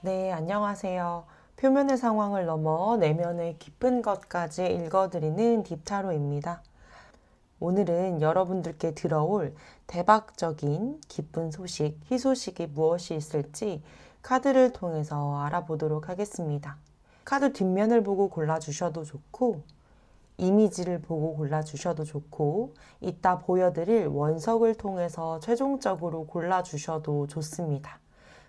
네, 안녕하세요. 표면의 상황을 넘어 내면의 깊은 것까지 읽어드리는 딥타로입니다. 오늘은 여러분들께 들어올 대박적인 기쁜 소식, 희소식이 무엇이 있을지 카드를 통해서 알아보도록 하겠습니다. 카드 뒷면을 보고 골라주셔도 좋고, 이미지를 보고 골라주셔도 좋고, 이따 보여드릴 원석을 통해서 최종적으로 골라주셔도 좋습니다.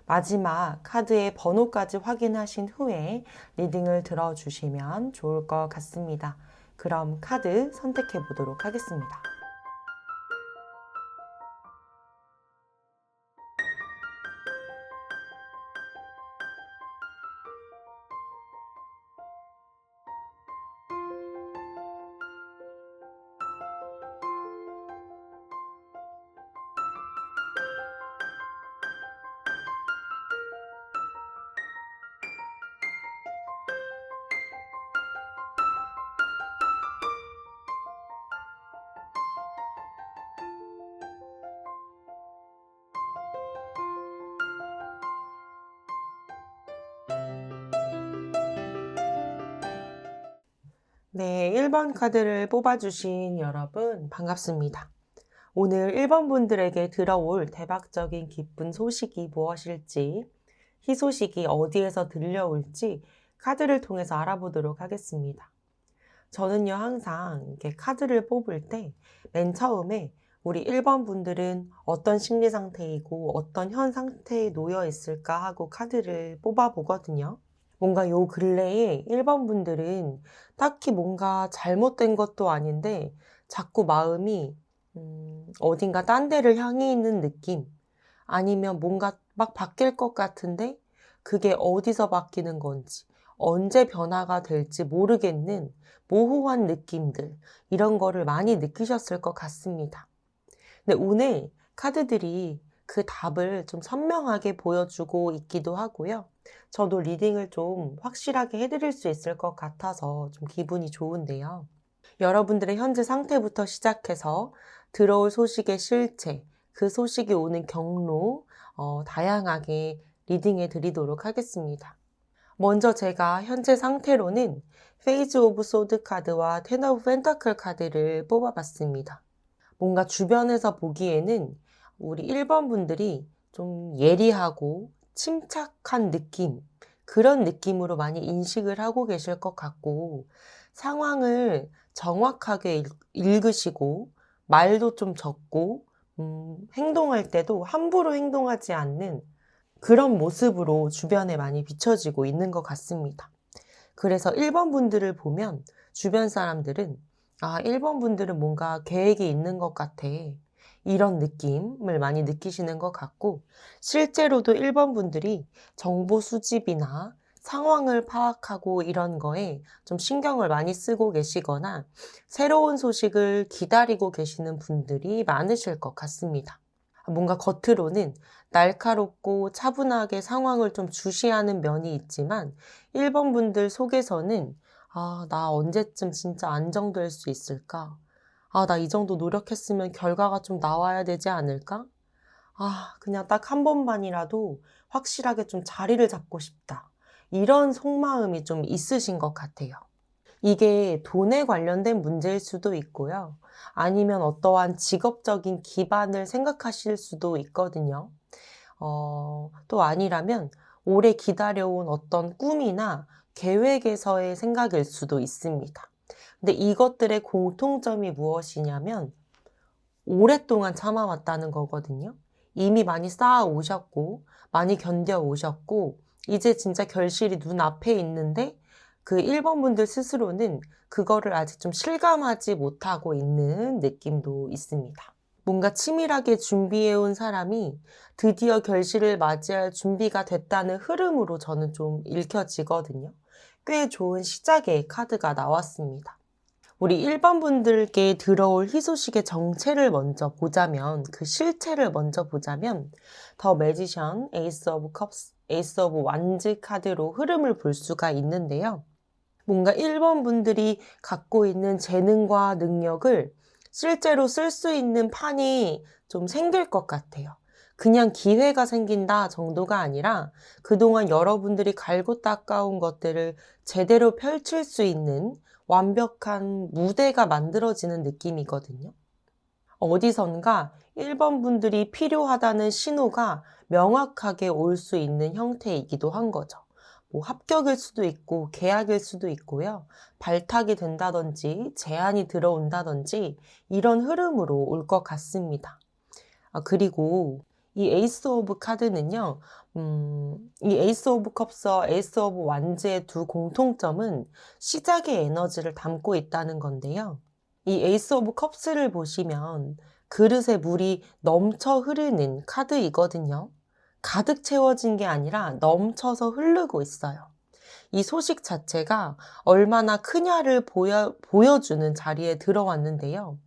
마지막 카드의 번호까지 확인하신 후에 리딩을 들어주시면 좋을 것 같습니다. 그럼 카드 선택해 보도록 하겠습니다. 네, 1번 카드를 뽑아주신 여러분 반갑습니다. 오늘 1번 분들에게 들어올 대박적인 기쁜 소식이 무엇일지, 희소식이 어디에서 들려올지 카드를 통해서 알아보도록 하겠습니다. 저는요, 항상 이렇게 카드를 뽑을 때 맨 처음에 우리 1번 분들은 어떤 심리 상태이고 어떤 현 상태에 놓여 있을까 하고 카드를 뽑아 보거든요. 뭔가 요 근래에 1번 분들은 딱히 뭔가 잘못된 것도 아닌데 자꾸 마음이 어딘가 딴 데를 향해 있는 느낌, 아니면 뭔가 막 바뀔 것 같은데 그게 어디서 바뀌는 건지, 언제 변화가 될지 모르겠는 모호한 느낌들, 이런 거를 많이 느끼셨을 것 같습니다. 근데 오늘 카드들이 그 답을 좀 선명하게 보여주고 있기도 하고요. 저도 리딩을 좀 확실하게 해드릴 수 있을 것 같아서 좀 기분이 좋은데요. 여러분들의 현재 상태부터 시작해서 들어올 소식의 실체, 그 소식이 오는 경로, 다양하게 리딩해 드리도록 하겠습니다. 먼저 제가 현재 상태로는 페이즈 오브 소드 카드와 텐 오브 펜타클 카드를 뽑아봤습니다. 뭔가 주변에서 보기에는 우리 1번 분들이 좀 예리하고 침착한 느낌, 그런 느낌으로 많이 인식을 하고 계실 것 같고, 상황을 정확하게 읽으시고, 말도 좀 적고, 행동할 때도 함부로 행동하지 않는 그런 모습으로 주변에 많이 비춰지고 있는 것 같습니다. 그래서 1번 분들을 보면 주변 사람들은 1번 분들은 뭔가 계획이 있는 것 같아, 이런 느낌을 많이 느끼시는 것 같고, 실제로도 1번 분들이 정보 수집이나 상황을 파악하고 이런 거에 좀 신경을 많이 쓰고 계시거나 새로운 소식을 기다리고 계시는 분들이 많으실 것 같습니다. 뭔가 겉으로는 날카롭고 차분하게 상황을 좀 주시하는 면이 있지만 1번 분들 속에서는 나 언제쯤 진짜 안정될 수 있을까? 나 이 정도 노력했으면 결과가 좀 나와야 되지 않을까? 그냥 딱 한 번만이라도 확실하게 좀 자리를 잡고 싶다. 이런 속마음이 좀 있으신 것 같아요. 이게 돈에 관련된 문제일 수도 있고요. 아니면 어떠한 직업적인 기반을 생각하실 수도 있거든요. 또 아니라면 오래 기다려온 어떤 꿈이나 계획에서의 생각일 수도 있습니다. 근데 이것들의 공통점이 무엇이냐면 오랫동안 참아왔다는 거거든요. 이미 많이 쌓아 오셨고, 많이 견뎌 오셨고, 이제 진짜 결실이 눈앞에 있는데 그 1번 분들 스스로는 그거를 아직 좀 실감하지 못하고 있는 느낌도 있습니다. 뭔가 치밀하게 준비해온 사람이 드디어 결실을 맞이할 준비가 됐다는 흐름으로 저는 좀 읽혀지거든요. 꽤 좋은 시작의 카드가 나왔습니다. 우리 1번 분들께 들어올 희소식의 정체를 먼저 보자면, 그 실체를 먼저 보자면, 더 매지션, 에이스 오브 컵스, 에이스 오브 완즈 카드로 흐름을 볼 수가 있는데요. 뭔가 1번 분들이 갖고 있는 재능과 능력을 실제로 쓸 수 있는 판이 좀 생길 것 같아요. 그냥 기회가 생긴다 정도가 아니라 그동안 여러분들이 갈고 닦아온 것들을 제대로 펼칠 수 있는 완벽한 무대가 만들어지는 느낌이거든요. 어디선가 1번 분들이 필요하다는 신호가 명확하게 올 수 있는 형태이기도 한 거죠. 뭐 합격일 수도 있고 계약일 수도 있고요. 발탁이 된다든지 제안이 들어온다든지 이런 흐름으로 올 것 같습니다. 그리고 이 에이스 오브 카드는요. 이 에이스 오브 컵스와 에이스 오브 완즈의 두 공통점은 시작의 에너지를 담고 있다는 건데요. 이 에이스 오브 컵스를 보시면 그릇에 물이 넘쳐 흐르는 카드이거든요. 가득 채워진 게 아니라 넘쳐서 흐르고 있어요. 이 소식 자체가 얼마나 크냐를 보여주는 자리에 들어왔는데요.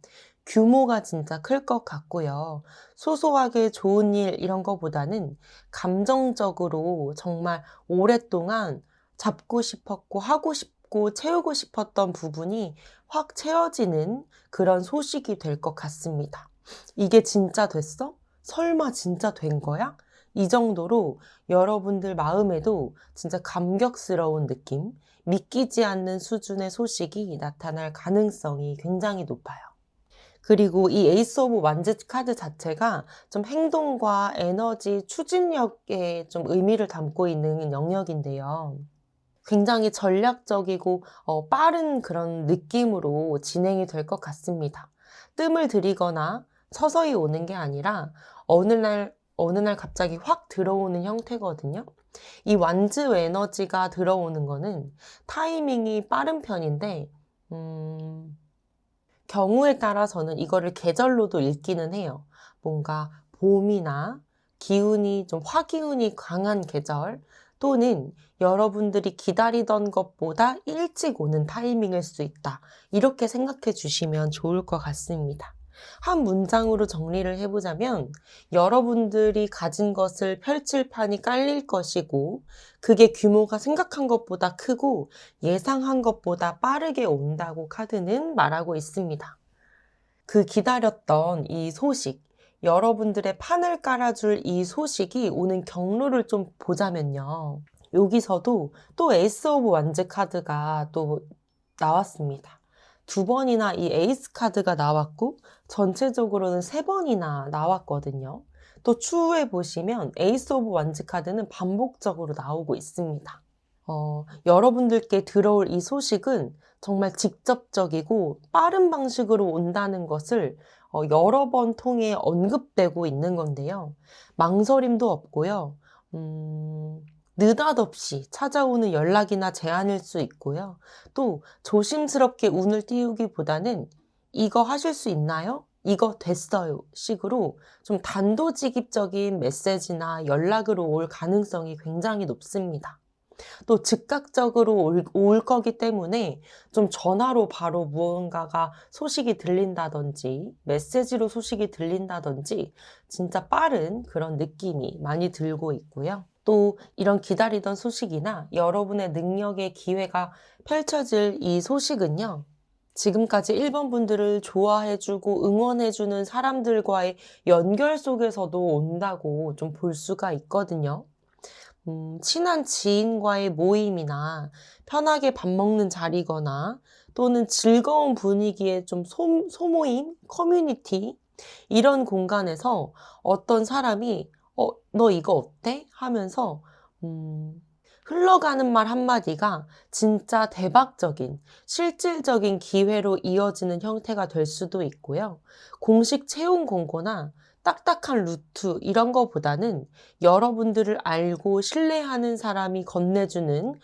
규모가 진짜 클 것 같고요. 소소하게 좋은 일 이런 거보다는 감정적으로 정말 오랫동안 잡고 싶었고 하고 싶고 채우고 싶었던 부분이 확 채워지는 그런 소식이 될 것 같습니다. 이게 진짜 됐어? 설마 진짜 된 거야? 이 정도로 여러분들 마음에도 진짜 감격스러운 느낌, 믿기지 않는 수준의 소식이 나타날 가능성이 굉장히 높아요. 그리고 이 에이스 오브 완즈 카드 자체가 좀 행동과 에너지, 추진력에 좀 의미를 담고 있는 영역인데요. 굉장히 전략적이고 빠른 그런 느낌으로 진행이 될 것 같습니다. 뜸을 들이거나 서서히 오는 게 아니라 어느 날 갑자기 확 들어오는 형태거든요. 이 완즈 에너지가 들어오는 거는 타이밍이 빠른 편인데 경우에 따라서는 이거를 계절로도 읽기는 해요. 뭔가 봄이나 기운이 좀 화기운이 강한 계절 또는 여러분들이 기다리던 것보다 일찍 오는 타이밍일 수 있다. 이렇게 생각해 주시면 좋을 것 같습니다. 한 문장으로 정리를 해보자면 여러분들이 가진 것을 펼칠 판이 깔릴 것이고 그게 규모가 생각한 것보다 크고 예상한 것보다 빠르게 온다고 카드는 말하고 있습니다. 그 기다렸던 이 소식, 여러분들의 판을 깔아줄 이 소식이 오는 경로를 좀 보자면요. 여기서도 또 에이스 오브 완즈 카드가 또 나왔습니다. 2번이나 이 에이스 카드가 나왔고 전체적으로는 3번이나 나왔거든요. 또 추후에 보시면 에이스 오브 완즈 카드는 반복적으로 나오고 있습니다. 여러분들께 들어올 이 소식은 정말 직접적이고 빠른 방식으로 온다는 것을 여러 번 통해 언급되고 있는 건데요. 망설임도 없고요. 느닷없이 찾아오는 연락이나 제안일 수 있고요. 또 조심스럽게 운을 띄우기보다는 이거 하실 수 있나요? 이거 됐어요. 식으로 좀 단도직입적인 메시지나 연락으로 올 가능성이 굉장히 높습니다. 또 즉각적으로 올 거기 때문에 좀 전화로 바로 무언가가 소식이 들린다든지 메시지로 소식이 들린다든지 진짜 빠른 그런 느낌이 많이 들고 있고요. 또 이런 기다리던 소식이나 여러분의 능력의 기회가 펼쳐질 이 소식은요. 지금까지 1번 분들을 좋아해주고 응원해주는 사람들과의 연결 속에서도 온다고 좀 볼 수가 있거든요. 친한 지인과의 모임이나 편하게 밥 먹는 자리거나 또는 즐거운 분위기의 좀 소모임, 커뮤니티 이런 공간에서 어떤 사람이 너 이거 어때? 하면서 흘러가는 말 한마디가 진짜 대박적인, 실질적인 기회로 이어지는 형태가 될 수도 있고요. 공식 채용 공고나 딱딱한 루트 이런 거보다는 여러분들을 알고 신뢰하는 사람이 건네주는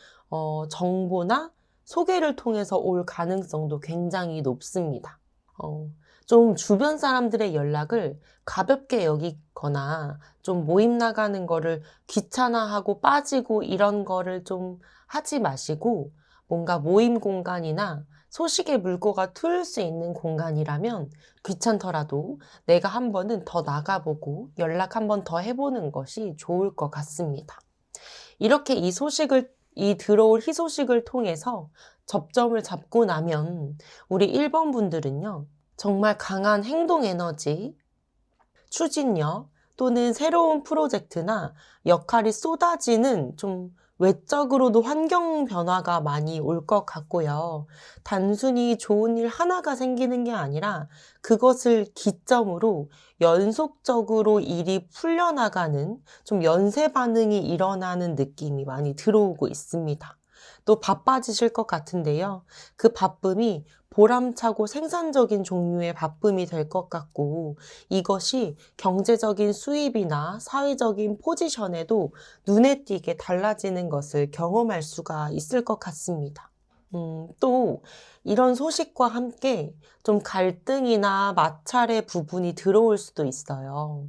정보나 소개를 통해서 올 가능성도 굉장히 높습니다. 좀 주변 사람들의 연락을 가볍게 여기거나 좀 모임 나가는 거를 귀찮아하고 빠지고 이런 거를 좀 하지 마시고 뭔가 모임 공간이나 소식의 물꼬가 트일 수 있는 공간이라면 귀찮더라도 내가 한 번은 더 나가보고 연락 한 번 더 해보는 것이 좋을 것 같습니다. 이렇게 이 들어올 희소식을 통해서 접점을 잡고 나면 우리 1번 분들은요. 정말 강한 행동 에너지, 추진력, 또는 새로운 프로젝트나 역할이 쏟아지는 좀 외적으로도 환경 변화가 많이 올 것 같고요. 단순히 좋은 일 하나가 생기는 게 아니라 그것을 기점으로 연속적으로 일이 풀려나가는 좀 연쇄 반응이 일어나는 느낌이 많이 들어오고 있습니다. 또 바빠지실 것 같은데요. 그 바쁨이 보람차고 생산적인 종류의 바쁨이 될 것 같고, 이것이 경제적인 수입이나 사회적인 포지션에도 눈에 띄게 달라지는 것을 경험할 수가 있을 것 같습니다. 또 이런 소식과 함께 좀 갈등이나 마찰의 부분이 들어올 수도 있어요.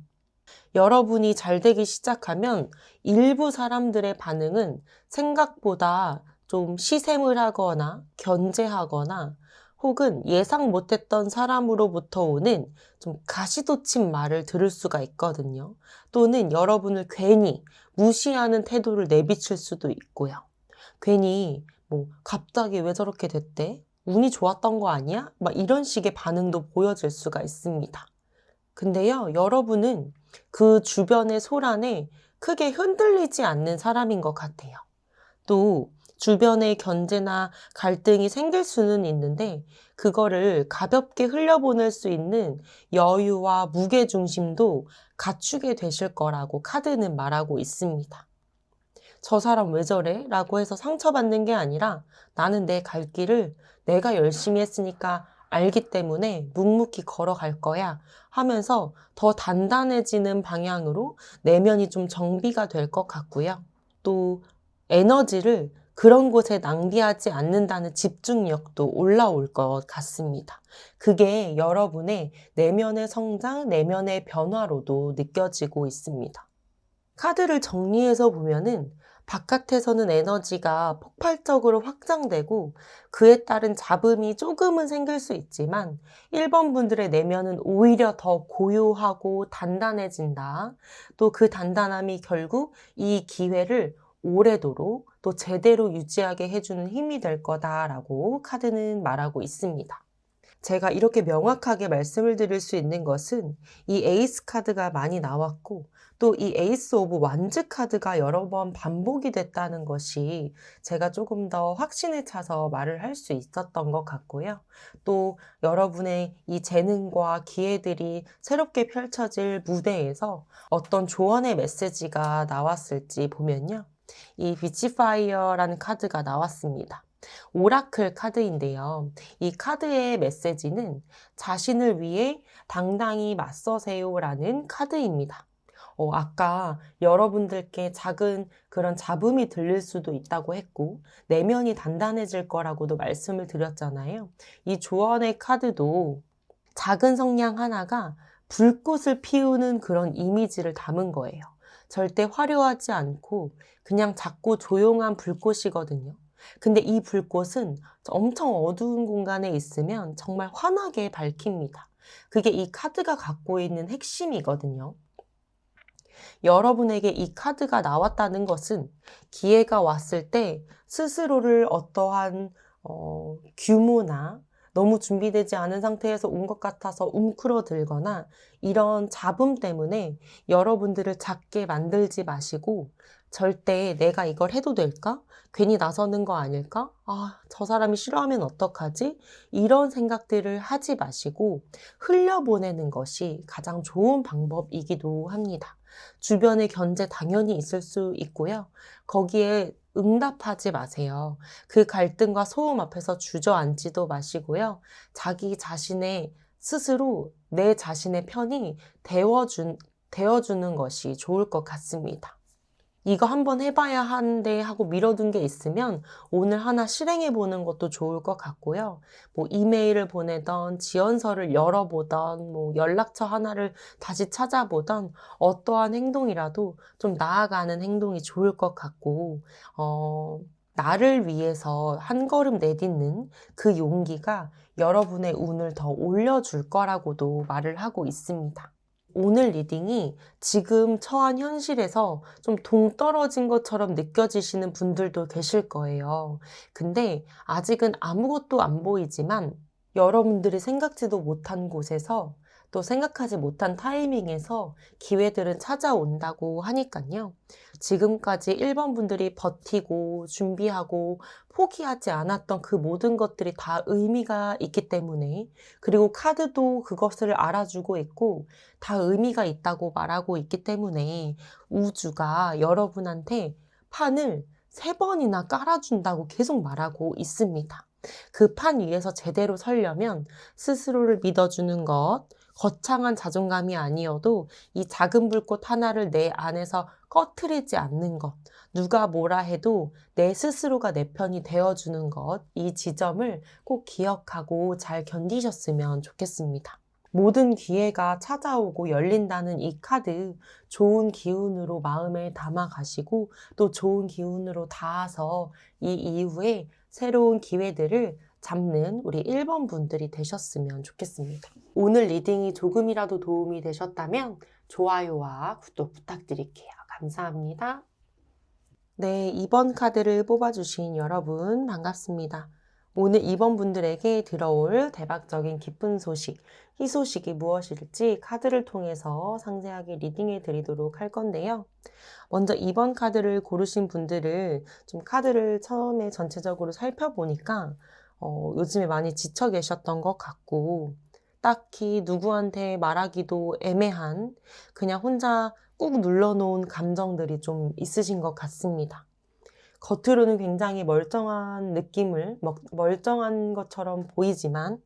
여러분이 잘 되기 시작하면 일부 사람들의 반응은 생각보다 좀 시샘을 하거나 견제하거나 혹은 예상 못했던 사람으로부터 오는 좀 가시돋친 말을 들을 수가 있거든요. 또는 여러분을 괜히 무시하는 태도를 내비칠 수도 있고요. 괜히 갑자기 왜 저렇게 됐대? 운이 좋았던 거 아니야? 막 이런 식의 반응도 보여질 수가 있습니다. 근데요, 여러분은 그 주변의 소란에 크게 흔들리지 않는 사람인 것 같아요. 또 주변의 견제나 갈등이 생길 수는 있는데 그거를 가볍게 흘려보낼 수 있는 여유와 무게중심도 갖추게 되실 거라고 카드는 말하고 있습니다. 저 사람 왜 저래? 라고 해서 상처받는 게 아니라 나는 내 갈 길을 내가 열심히 했으니까 알기 때문에 묵묵히 걸어갈 거야 하면서 더 단단해지는 방향으로 내면이 좀 정비가 될 것 같고요. 또 에너지를 그런 곳에 낭비하지 않는다는 집중력도 올라올 것 같습니다. 그게 여러분의 내면의 성장, 내면의 변화로도 느껴지고 있습니다. 카드를 정리해서 보면은 바깥에서는 에너지가 폭발적으로 확장되고 그에 따른 잡음이 조금은 생길 수 있지만 1번 분들의 내면은 오히려 더 고요하고 단단해진다. 또 그 단단함이 결국 이 기회를 오래도록 또 제대로 유지하게 해주는 힘이 될 거다라고 카드는 말하고 있습니다. 제가 이렇게 명확하게 말씀을 드릴 수 있는 것은 이 에이스 카드가 많이 나왔고 또 이 에이스 오브 완즈 카드가 여러 번 반복이 됐다는 것이 제가 조금 더 확신에 차서 말을 할 수 있었던 것 같고요. 또 여러분의 이 재능과 기회들이 새롭게 펼쳐질 무대에서 어떤 조언의 메시지가 나왔을지 보면요. 이 비치파이어라는 카드가 나왔습니다. 오라클 카드인데요. 이 카드의 메시지는 자신을 위해 당당히 맞서세요라는 카드입니다. 아까 여러분들께 작은 그런 잡음이 들릴 수도 있다고 했고, 내면이 단단해질 거라고도 말씀을 드렸잖아요. 이 조언의 카드도 작은 성냥 하나가 불꽃을 피우는 그런 이미지를 담은 거예요. 절대 화려하지 않고 그냥 작고 조용한 불꽃이거든요. 근데 이 불꽃은 엄청 어두운 공간에 있으면 정말 환하게 밝힙니다. 그게 이 카드가 갖고 있는 핵심이거든요. 여러분에게 이 카드가 나왔다는 것은 기회가 왔을 때 스스로를 어떠한 규모나 너무 준비되지 않은 상태에서 온 것 같아서 웅크러들거나 이런 잡음 때문에 여러분들을 작게 만들지 마시고 절대 내가 이걸 해도 될까? 괜히 나서는 거 아닐까? 저 사람이 싫어하면 어떡하지? 이런 생각들을 하지 마시고 흘려보내는 것이 가장 좋은 방법이기도 합니다. 주변의 견제 당연히 있을 수 있고요. 거기에 응답하지 마세요. 그 갈등과 소음 앞에서 주저앉지도 마시고요. 자기 자신의 스스로 내 자신의 편이 되어주는 것이 좋을 것 같습니다. 이거 한번 해봐야 하는데 하고 미뤄둔 게 있으면 오늘 하나 실행해보는 것도 좋을 것 같고요. 이메일을 보내던, 지원서를 열어보던, 연락처 하나를 다시 찾아보던 어떠한 행동이라도 좀 나아가는 행동이 좋을 것 같고, 나를 위해서 한 걸음 내딛는 그 용기가 여러분의 운을 더 올려줄 거라고도 말을 하고 있습니다. 오늘 리딩이 지금 처한 현실에서 좀 동떨어진 것처럼 느껴지시는 분들도 계실 거예요. 근데 아직은 아무것도 안 보이지만 여러분들이 생각지도 못한 곳에서 또 생각하지 못한 타이밍에서 기회들은 찾아온다고 하니까요. 지금까지 1번 분들이 버티고 준비하고 포기하지 않았던 그 모든 것들이 다 의미가 있기 때문에, 그리고 카드도 그것을 알아주고 있고 다 의미가 있다고 말하고 있기 때문에 우주가 여러분한테 판을 3번이나 깔아준다고 계속 말하고 있습니다. 그 판 위에서 제대로 서려면 스스로를 믿어주는 것, 거창한 자존감이 아니어도 이 작은 불꽃 하나를 내 안에서 꺼트리지 않는 것, 누가 뭐라 해도 내 스스로가 내 편이 되어주는 것, 이 지점을 꼭 기억하고 잘 견디셨으면 좋겠습니다. 모든 기회가 찾아오고 열린다는 이 카드, 좋은 기운으로 마음에 담아 가시고 또 좋은 기운으로 닿아서 이 이후에 새로운 기회들을 잡는 우리 1번 분들이 되셨으면 좋겠습니다. 오늘 리딩이 조금이라도 도움이 되셨다면 좋아요와 구독 부탁드릴게요. 감사합니다. 네, 2번 카드를 뽑아주신 여러분 반갑습니다. 오늘 2번 분들에게 들어올 대박적인 기쁜 소식, 희소식이 무엇일지 카드를 통해서 상세하게 리딩해 드리도록 할 건데요. 먼저 2번 카드를 고르신 분들을 좀 카드를 처음에 전체적으로 살펴보니까 요즘에 많이 지쳐 계셨던 것 같고, 딱히 누구한테 말하기도 애매한, 그냥 혼자 꾹 눌러놓은 감정들이 좀 있으신 것 같습니다. 겉으로는 굉장히 멀쩡한 멀쩡한 것처럼 보이지만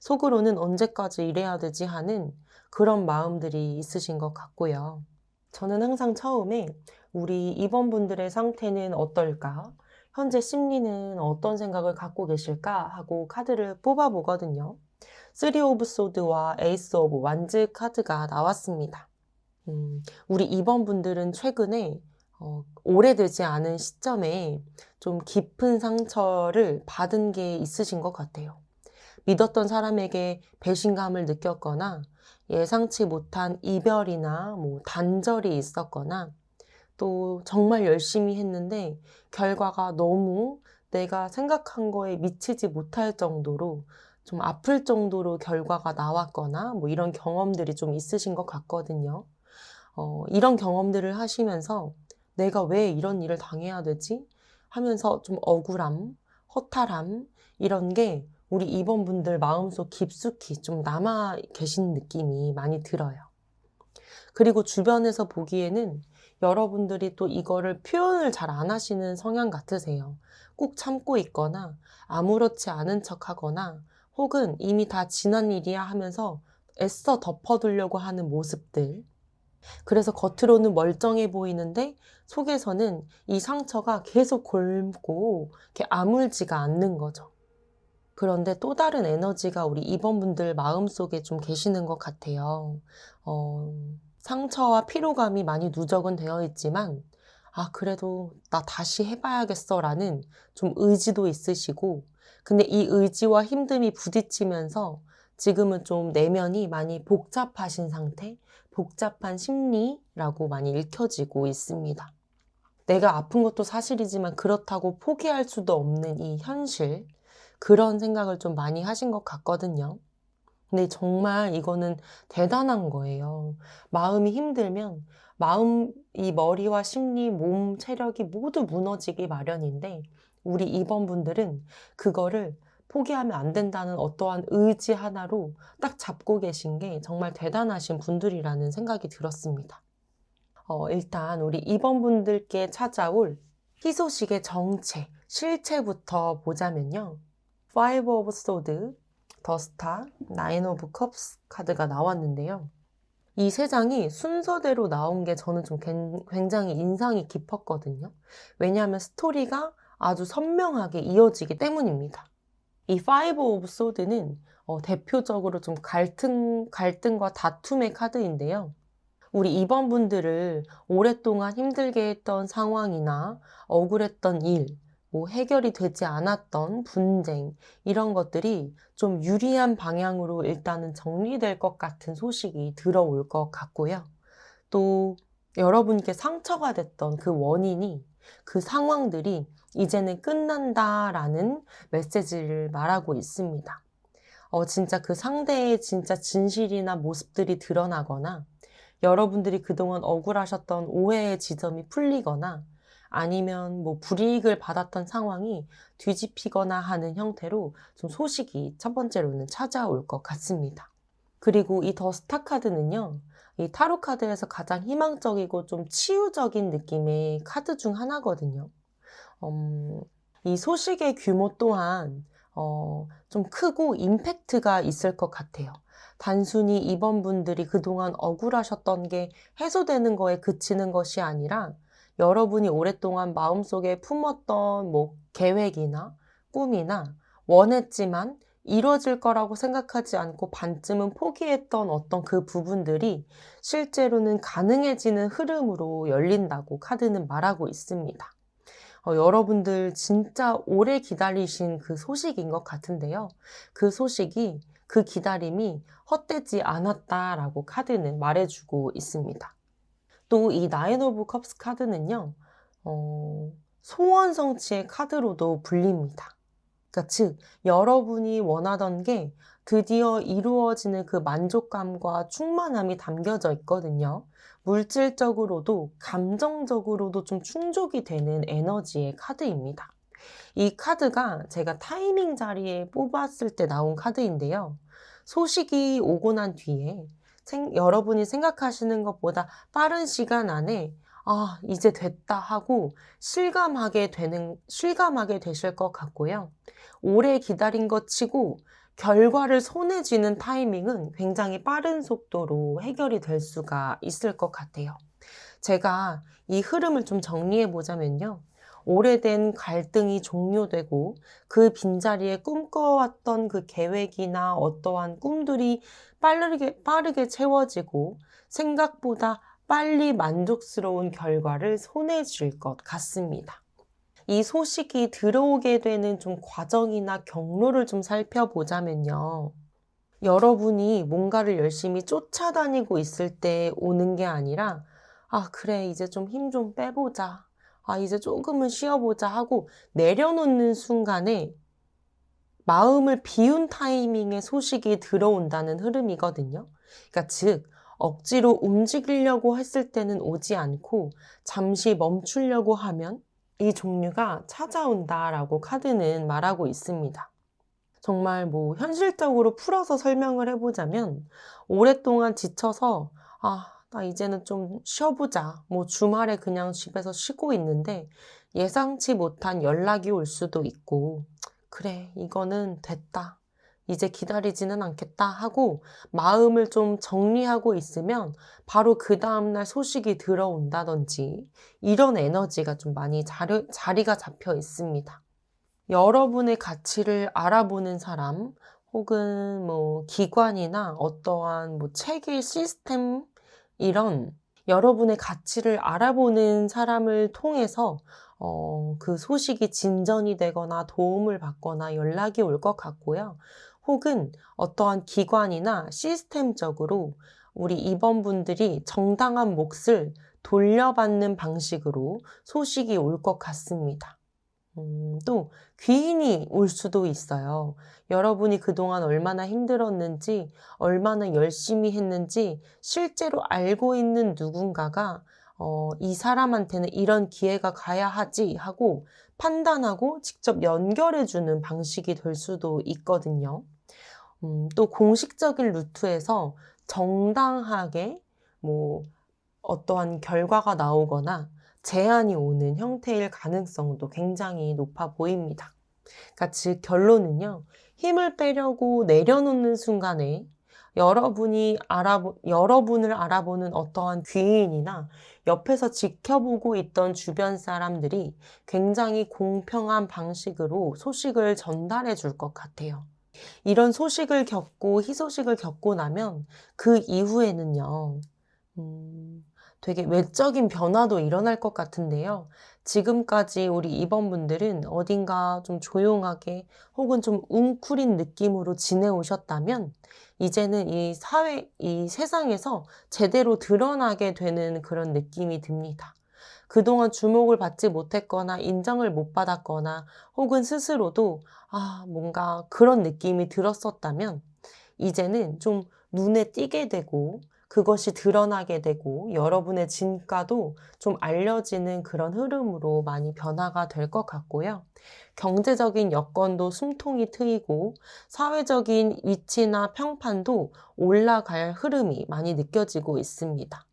속으로는 언제까지 이래야 되지 하는 그런 마음들이 있으신 것 같고요. 저는 항상 처음에 우리 2번 분들의 상태는 어떨까? 현재 심리는 어떤 생각을 갖고 계실까? 하고 카드를 뽑아보거든요. 3 오브 소드와 에이스 오브 완즈 카드가 나왔습니다. 우리 2번 분들은 최근에 오래되지 않은 시점에 좀 깊은 상처를 받은 게 있으신 것 같아요. 믿었던 사람에게 배신감을 느꼈거나 예상치 못한 이별이나 단절이 있었거나 또 정말 열심히 했는데 결과가 너무 내가 생각한 거에 미치지 못할 정도로 좀 아플 정도로 결과가 나왔거나 이런 경험들이 좀 있으신 것 같거든요. 이런 경험들을 하시면서 내가 왜 이런 일을 당해야 되지? 하면서 좀 억울함, 허탈함 이런 게 우리 2번 분들 마음속 깊숙이 좀 남아 계신 느낌이 많이 들어요. 그리고 주변에서 보기에는 여러분들이 또 이거를 표현을 잘 안 하시는 성향 같으세요. 꼭 참고 있거나 아무렇지 않은 척 하거나 혹은 이미 다 지난 일이야 하면서 애써 덮어두려고 하는 모습들. 그래서 겉으로는 멀쩡해 보이는데 속에서는 이 상처가 계속 골고 이렇게 아물지가 않는 거죠. 그런데 또 다른 에너지가 우리 2번 분들 마음속에 좀 계시는 것 같아요. 상처와 피로감이 많이 누적은 되어 있지만 그래도 나 다시 해봐야겠어 라는 좀 의지도 있으시고, 근데 이 의지와 힘듦이 부딪히면서 지금은 좀 내면이 많이 복잡하신 상태, 복잡한 심리라고 많이 읽혀지고 있습니다. 내가 아픈 것도 사실이지만 그렇다고 포기할 수도 없는 이 현실, 그런 생각을 좀 많이 하신 것 같거든요. 근데 정말 이거는 대단한 거예요. 마음이 힘들면 이 머리와 심리, 몸, 체력이 모두 무너지기 마련인데 우리 2번 분들은 그거를 포기하면 안 된다는 어떠한 의지 하나로 딱 잡고 계신 게 정말 대단하신 분들이라는 생각이 들었습니다. 일단 우리 2번 분들께 찾아올 희소식의 정체, 실체부터 보자면요. 5 of Swords, 더 스타, 9 of Cups 카드가 나왔는데요. 이 3장이 순서대로 나온 게 저는 좀 굉장히 인상이 깊었거든요. 왜냐하면 스토리가 아주 선명하게 이어지기 때문입니다. 이 5 of Swords는 대표적으로 좀 갈등과 다툼의 카드인데요. 우리 2번 분들을 오랫동안 힘들게 했던 상황이나 억울했던 일, 해결이 되지 않았던 분쟁, 이런 것들이 좀 유리한 방향으로 일단은 정리될 것 같은 소식이 들어올 것 같고요. 또 여러분께 상처가 됐던 그 원인이, 그 상황들이 이제는 끝난다라는 메시지를 말하고 있습니다. 진짜 그 상대의 진짜 진실이나 모습들이 드러나거나 여러분들이 그동안 억울하셨던 오해의 지점이 풀리거나 아니면 뭐 불이익을 받았던 상황이 뒤집히거나 하는 형태로 좀 소식이 첫 번째로는 찾아올 것 같습니다. 그리고 이 더 스타 카드는요, 이 타로 카드에서 가장 희망적이고 좀 치유적인 느낌의 카드 중 하나거든요. 이 소식의 규모 또한 좀 크고 임팩트가 있을 것 같아요. 단순히 이번 분들이 그동안 억울하셨던 게 해소되는 거에 그치는 것이 아니라 여러분이 오랫동안 마음속에 품었던 뭐 계획이나 꿈이나 원했지만 이루어질 거라고 생각하지 않고 반쯤은 포기했던 어떤 그 부분들이 실제로는 가능해지는 흐름으로 열린다고 카드는 말하고 있습니다. 여러분들 진짜 오래 기다리신 그 소식인 것 같은데요. 그 소식이, 그 기다림이 헛되지 않았다라고 카드는 말해주고 있습니다. 또 이 나인 오브 컵스 카드는요, 소원 성취의 카드로도 불립니다. 그러니까 즉, 여러분이 원하던 게 드디어 이루어지는 그 만족감과 충만함이 담겨져 있거든요. 물질적으로도 감정적으로도 좀 충족이 되는 에너지의 카드입니다. 이 카드가 제가 타이밍 자리에 뽑았을 때 나온 카드인데요. 소식이 오고 난 뒤에 여러분이 생각하시는 것보다 빠른 시간 안에 이제 됐다 하고 실감하게 되실 것 같고요. 오래 기다린 것 치고 결과를 손에 쥐는 타이밍은 굉장히 빠른 속도로 해결이 될 수가 있을 것 같아요. 제가 이 흐름을 좀 정리해 보자면요. 오래된 갈등이 종료되고 그 빈자리에 꿈꿔왔던 그 계획이나 어떠한 꿈들이 빠르게 채워지고 생각보다 빨리 만족스러운 결과를 손에 쥘 것 같습니다. 이 소식이 들어오게 되는 좀 과정이나 경로를 좀 살펴보자면요. 여러분이 뭔가를 열심히 쫓아다니고 있을 때 오는 게 아니라 그래, 이제 좀 힘 좀 빼보자. 이제 조금은 쉬어보자 하고 내려놓는 순간에 마음을 비운 타이밍에 소식이 들어온다는 흐름이거든요. 그러니까 즉, 억지로 움직이려고 했을 때는 오지 않고 잠시 멈추려고 하면 이 종류가 찾아온다라고 카드는 말하고 있습니다. 정말 뭐 현실적으로 풀어서 설명을 해보자면 오랫동안 지쳐서 나 이제는 좀 쉬어보자. 뭐 주말에 그냥 집에서 쉬고 있는데 예상치 못한 연락이 올 수도 있고 그래, 이거는 됐다. 이제 기다리지는 않겠다 하고 마음을 좀 정리하고 있으면 바로 그 다음날 소식이 들어온다든지 이런 에너지가 좀 많이 자리가 잡혀 있습니다. 여러분의 가치를 알아보는 사람 혹은 뭐 기관이나 어떠한 뭐 체계 시스템 이런 여러분의 가치를 알아보는 사람을 통해서 그 소식이 진전이 되거나 도움을 받거나 연락이 올 것 같고요. 혹은 어떠한 기관이나 시스템적으로 우리 입원분들이 정당한 몫을 돌려받는 방식으로 소식이 올 것 같습니다. 또 귀인이 올 수도 있어요. 여러분이 그동안 얼마나 힘들었는지, 얼마나 열심히 했는지 실제로 알고 있는 누군가가 이 사람한테는 이런 기회가 가야 하지 하고 판단하고 직접 연결해주는 방식이 될 수도 있거든요. 또 공식적인 루트에서 정당하게 뭐 어떠한 결과가 나오거나 제안이 오는 형태일 가능성도 굉장히 높아 보입니다. 그러니까 즉 결론은요. 힘을 빼려고 내려놓는 순간에 여러분을 알아보는 어떠한 귀인이나 옆에서 지켜보고 있던 주변 사람들이 굉장히 공평한 방식으로 소식을 전달해 줄 것 같아요. 이런 소식을 겪고 희소식을 겪고 나면 그 이후에는요. 되게 외적인 변화도 일어날 것 같은데요. 지금까지 우리 입원분들은 어딘가 좀 조용하게 혹은 좀 웅크린 느낌으로 지내오셨다면 이제는 이 세상에서 제대로 드러나게 되는 그런 느낌이 듭니다. 그동안 주목을 받지 못했거나 인정을 못 받았거나 혹은 스스로도 뭔가 그런 느낌이 들었었다면 이제는 좀 눈에 띄게 되고 그것이 드러나게 되고 여러분의 진가도 좀 알려지는 그런 흐름으로 많이 변화가 될 것 같고요. 경제적인 여건도 숨통이 트이고 사회적인 위치나 평판도 올라갈 흐름이 많이 느껴지고 있습니다.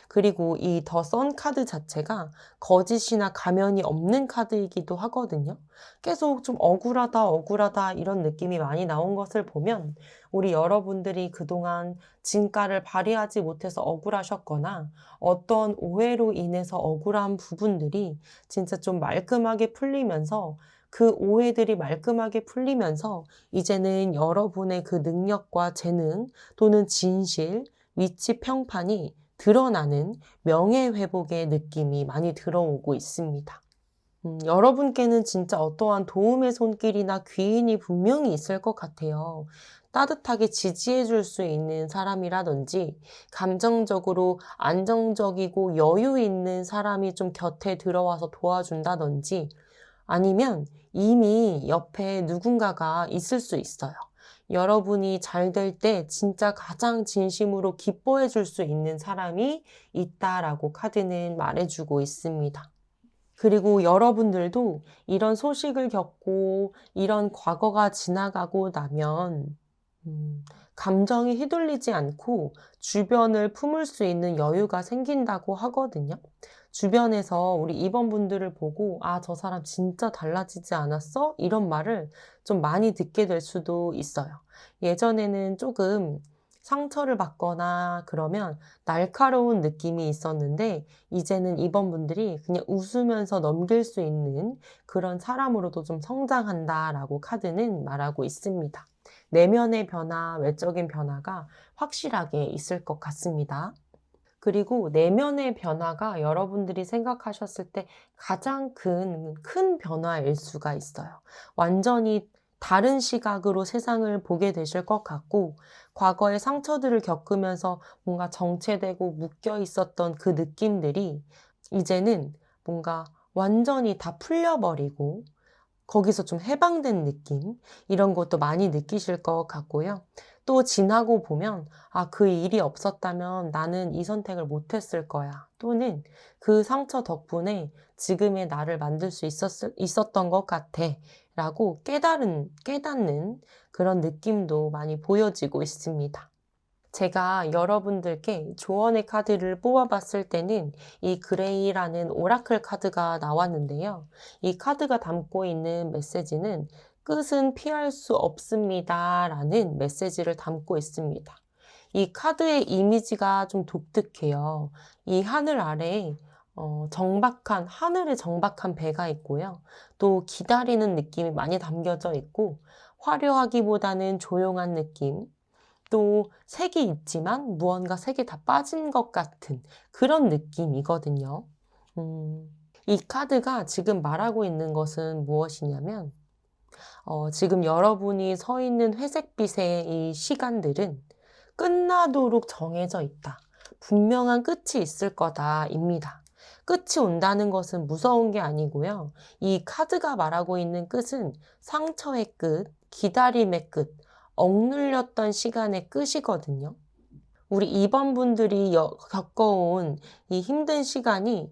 그리고 이 더 선 카드 자체가 거짓이나 가면이 없는 카드이기도 하거든요. 계속 좀 억울하다, 억울하다 이런 느낌이 많이 나온 것을 보면 우리 여러분들이 그동안 진가를 발휘하지 못해서 억울하셨거나 어떤 오해로 인해서 억울한 부분들이 진짜 좀 말끔하게 풀리면서 그 오해들이 말끔하게 풀리면서 이제는 여러분의 그 능력과 재능 또는 진실, 위치 평판이 드러나는 명예회복의 느낌이 많이 들어오고 있습니다. 여러분께는 진짜 어떠한 도움의 손길이나 귀인이 분명히 있을 것 같아요. 따뜻하게 지지해 줄 수 있는 사람이라든지, 감정적으로 안정적이고 여유 있는 사람이 좀 곁에 들어와서 도와준다든지, 아니면 이미 옆에 누군가가 있을 수 있어요. 여러분이 잘 될 때 진짜 가장 진심으로 기뻐해 줄 수 있는 사람이 있다라고 카드는 말해주고 있습니다. 그리고 여러분들도 이런 소식을 겪고 이런 과거가 지나가고 나면 감정이 휘둘리지 않고 주변을 품을 수 있는 여유가 생긴다고 하거든요. 주변에서 우리 입원분들을 보고 저 사람 진짜 달라지지 않았어? 이런 말을 좀 많이 듣게 될 수도 있어요. 예전에는 조금 상처를 받거나 그러면 날카로운 느낌이 있었는데 이제는 입원분들이 그냥 웃으면서 넘길 수 있는 그런 사람으로도 좀 성장한다라고 카드는 말하고 있습니다. 내면의 변화, 외적인 변화가 확실하게 있을 것 같습니다. 그리고 내면의 변화가 여러분들이 생각하셨을 때 가장 큰 변화일 수가 있어요. 완전히 다른 시각으로 세상을 보게 되실 것 같고, 과거의 상처들을 겪으면서 뭔가 정체되고 묶여 있었던 그 느낌들이 이제는 뭔가 완전히 다 풀려버리고, 거기서 좀 해방된 느낌, 이런 것도 많이 느끼실 것 같고요. 또 지나고 보면, 그 일이 없었다면 나는 이 선택을 못했을 거야. 또는 그 상처 덕분에 지금의 나를 만들 수 있었던 것 같아. 라고 깨닫는 그런 느낌도 많이 보여지고 있습니다. 제가 여러분들께 조언의 카드를 뽑아봤을 때는 이 그레이라는 오라클 카드가 나왔는데요. 이 카드가 담고 있는 메시지는 끝은 피할 수 없습니다 라는 메시지를 담고 있습니다. 이 카드의 이미지가 좀 독특해요. 이 하늘 아래에 하늘에 정박한 배가 있고요. 또 기다리는 느낌이 많이 담겨져 있고 화려하기보다는 조용한 느낌, 또 색이 있지만 무언가 색이 다 빠진 것 같은 그런 느낌이거든요. 이 카드가 지금 말하고 있는 것은 무엇이냐면, 지금 여러분이 서 있는 회색빛의 이 시간들은 끝나도록 정해져 있다. 분명한 끝이 있을 거다입니다. 끝이 온다는 것은 무서운 게 아니고요. 이 카드가 말하고 있는 끝은 상처의 끝, 기다림의 끝, 억눌렸던 시간의 끝이거든요. 우리 입원분들이 겪어온 이 힘든 시간이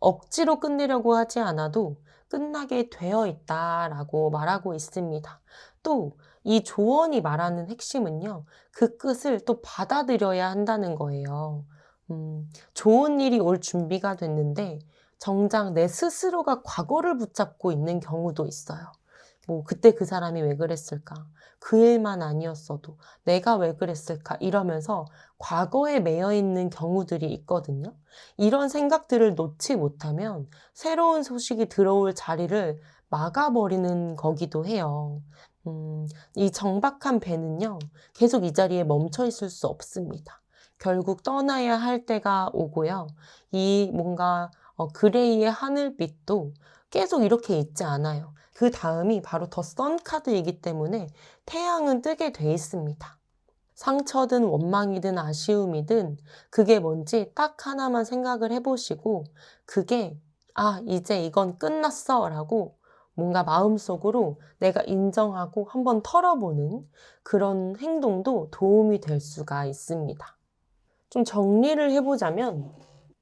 억지로 끝내려고 하지 않아도 끝나게 되어 있다라고 말하고 있습니다. 또 이 조언이 말하는 핵심은요, 그 끝을 또 받아들여야 한다는 거예요. 좋은 일이 올 준비가 됐는데 정작 내 스스로가 과거를 붙잡고 있는 경우도 있어요. 그때 그 사람이 왜 그랬을까? 그 일만 아니었어도 내가 왜 그랬을까? 이러면서 과거에 매여 있는 경우들이 있거든요. 이런 생각들을 놓지 못하면 새로운 소식이 들어올 자리를 막아버리는 거기도 해요. 이 정박한 배는요, 계속 이 자리에 멈춰 있을 수 없습니다. 결국 떠나야 할 때가 오고요. 이 뭔가 그레이의 하늘빛도 계속 이렇게 있지 않아요. 그 다음이 바로 더 선 카드이기 때문에 태양은 뜨게 돼 있습니다. 상처든 원망이든 아쉬움이든 그게 뭔지 딱 하나만 생각을 해보시고 그게 이제 이건 끝났어 라고 뭔가 마음속으로 내가 인정하고 한번 털어보는 그런 행동도 도움이 될 수가 있습니다. 좀 정리를 해보자면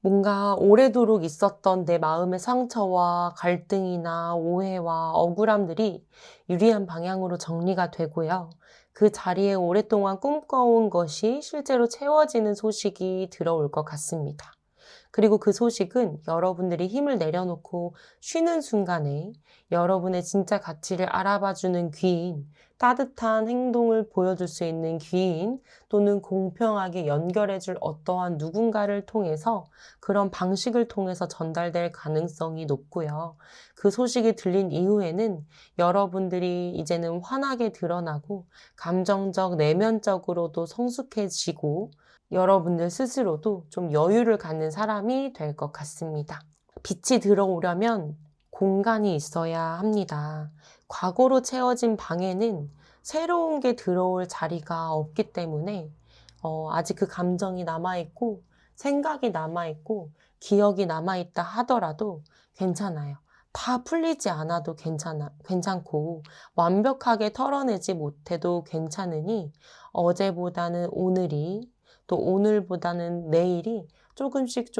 뭔가 오래도록 있었던 내 마음의 상처와 갈등이나 오해와 억울함들이 유리한 방향으로 정리가 되고요. 그 자리에 오랫동안 꿈꿔온 것이 실제로 채워지는 소식이 들어올 것 같습니다. 그리고 그 소식은 여러분들이 힘을 내려놓고 쉬는 순간에 여러분의 진짜 가치를 알아봐주는 귀인, 따뜻한 행동을 보여줄 수 있는 귀인, 또는 공평하게 연결해줄 어떠한 누군가를 통해서 그런 방식을 통해서 전달될 가능성이 높고요. 그 소식이 들린 이후에는 여러분들이 이제는 환하게 드러나고 감정적, 내면적으로도 성숙해지고 여러분들 스스로도 좀 여유를 갖는 사람이 될 것 같습니다. 빛이 들어오려면 공간이 있어야 합니다. 과거로 채워진 방에는 새로운 게 들어올 자리가 없기 때문에 아직 그 감정이 남아있고 생각이 남아있고 기억이 남아있다 하더라도 괜찮아요. 다 풀리지 않아도 괜찮고 완벽하게 털어내지 못해도 괜찮으니 어제보다는 오늘이 또 오늘보다는 내일이 조금씩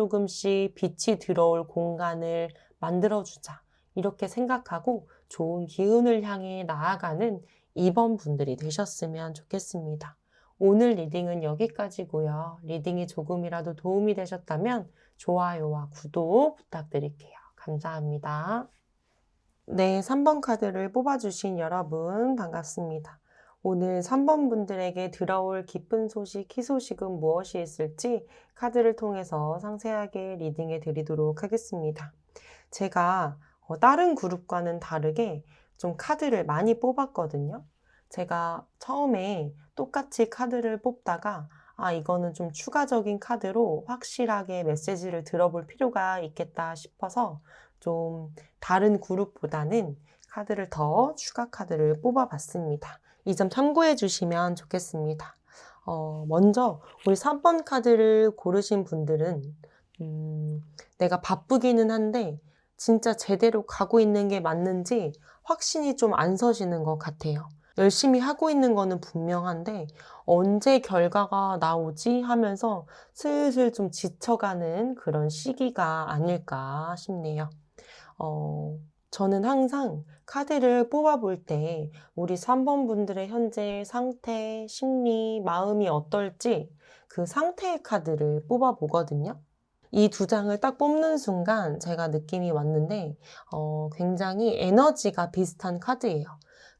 빛이 들어올 공간을 만들어주자. 이렇게 생각하고 좋은 기운을 향해 나아가는 이번 분들이 되셨으면 좋겠습니다. 오늘 리딩은 여기까지고요. 리딩이 조금이라도 도움이 되셨다면 좋아요와 구독 부탁드릴게요. 감사합니다. 네, 3번 카드를 뽑아주신 여러분 반갑습니다. 오늘 3번 분들에게 들어올 기쁜 소식, 희소식은 무엇이 있을지 카드를 통해서 상세하게 리딩해 드리도록 하겠습니다. 제가 다른 그룹과는 다르게 좀 카드를 많이 뽑았거든요. 제가 처음에 똑같이 카드를 뽑다가 이거는 좀 추가적인 카드로 확실하게 메시지를 들어볼 필요가 있겠다 싶어서 좀 다른 그룹보다는 카드를 더 추가 카드를 뽑아봤습니다. 이 점 참고해 주시면 좋겠습니다. 먼저 우리 3번 카드를 고르신 분들은 내가 바쁘기는 한데 진짜 제대로 가고 있는 게 맞는지 확신이 좀 안 서시는 것 같아요. 열심히 하고 있는 거는 분명한데 언제 결과가 나오지 하면서 슬슬 좀 지쳐가는 그런 시기가 아닐까 싶네요. 저는 항상 카드를 뽑아볼 때 우리 3번 분들의 현재 상태, 심리, 마음이 어떨지 그 상태의 카드를 뽑아보거든요. 이 두 장을 딱 뽑는 순간 제가 느낌이 왔는데 굉장히 에너지가 비슷한 카드예요.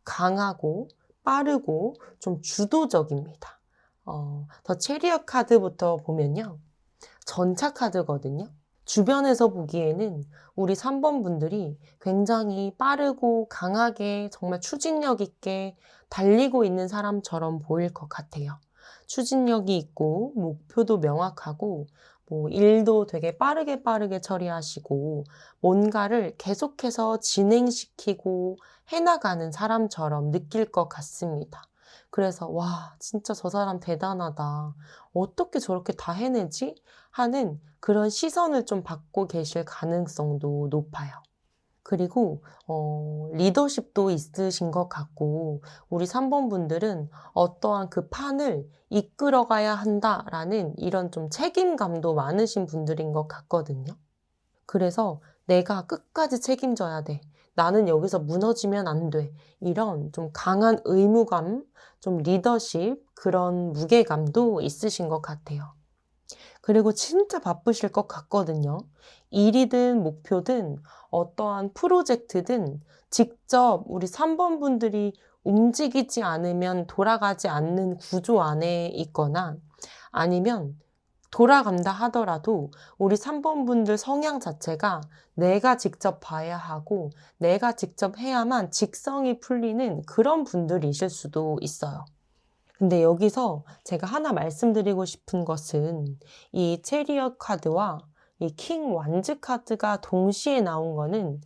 강하고 빠르고 좀 주도적입니다. 더 체리엇 카드부터 보면요. 전차 카드거든요. 주변에서 보기에는 우리 3번 분들이 굉장히 빠르고 강하게 정말 추진력 있게 달리고 있는 사람처럼 보일 것 같아요. 추진력이 있고 목표도 명확하고 일도 되게 빠르게 처리하시고 뭔가를 계속해서 진행시키고 해나가는 사람처럼 느낄 것 같습니다. 그래서 와, 진짜 저 사람 대단하다. 어떻게 저렇게 다 해내지? 하는 그런 시선을 좀 받고 계실 가능성도 높아요. 그리고 리더십도 있으신 것 같고 우리 3번 분들은 어떠한 그 판을 이끌어가야 한다라는 이런 좀 책임감도 많으신 분들인 것 같거든요. 그래서 내가 끝까지 책임져야 돼. 나는 여기서 무너지면 안 돼. 이런 좀 강한 의무감, 좀 리더십, 그런 무게감도 있으신 것 같아요. 그리고 진짜 바쁘실 것 같거든요. 일이든 목표든 어떠한 프로젝트든 직접 우리 3번 분들이 움직이지 않으면 돌아가지 않는 구조 안에 있거나 아니면 돌아간다 하더라도 우리 3번 분들 성향 자체가 내가 직접 봐야 하고 내가 직접 해야만 직성이 풀리는 그런 분들이실 수도 있어요. 근데 여기서 제가 하나 말씀드리고 싶은 것은 이 체리엇 카드와 이 킹 완즈 카드가 동시에 나온 거는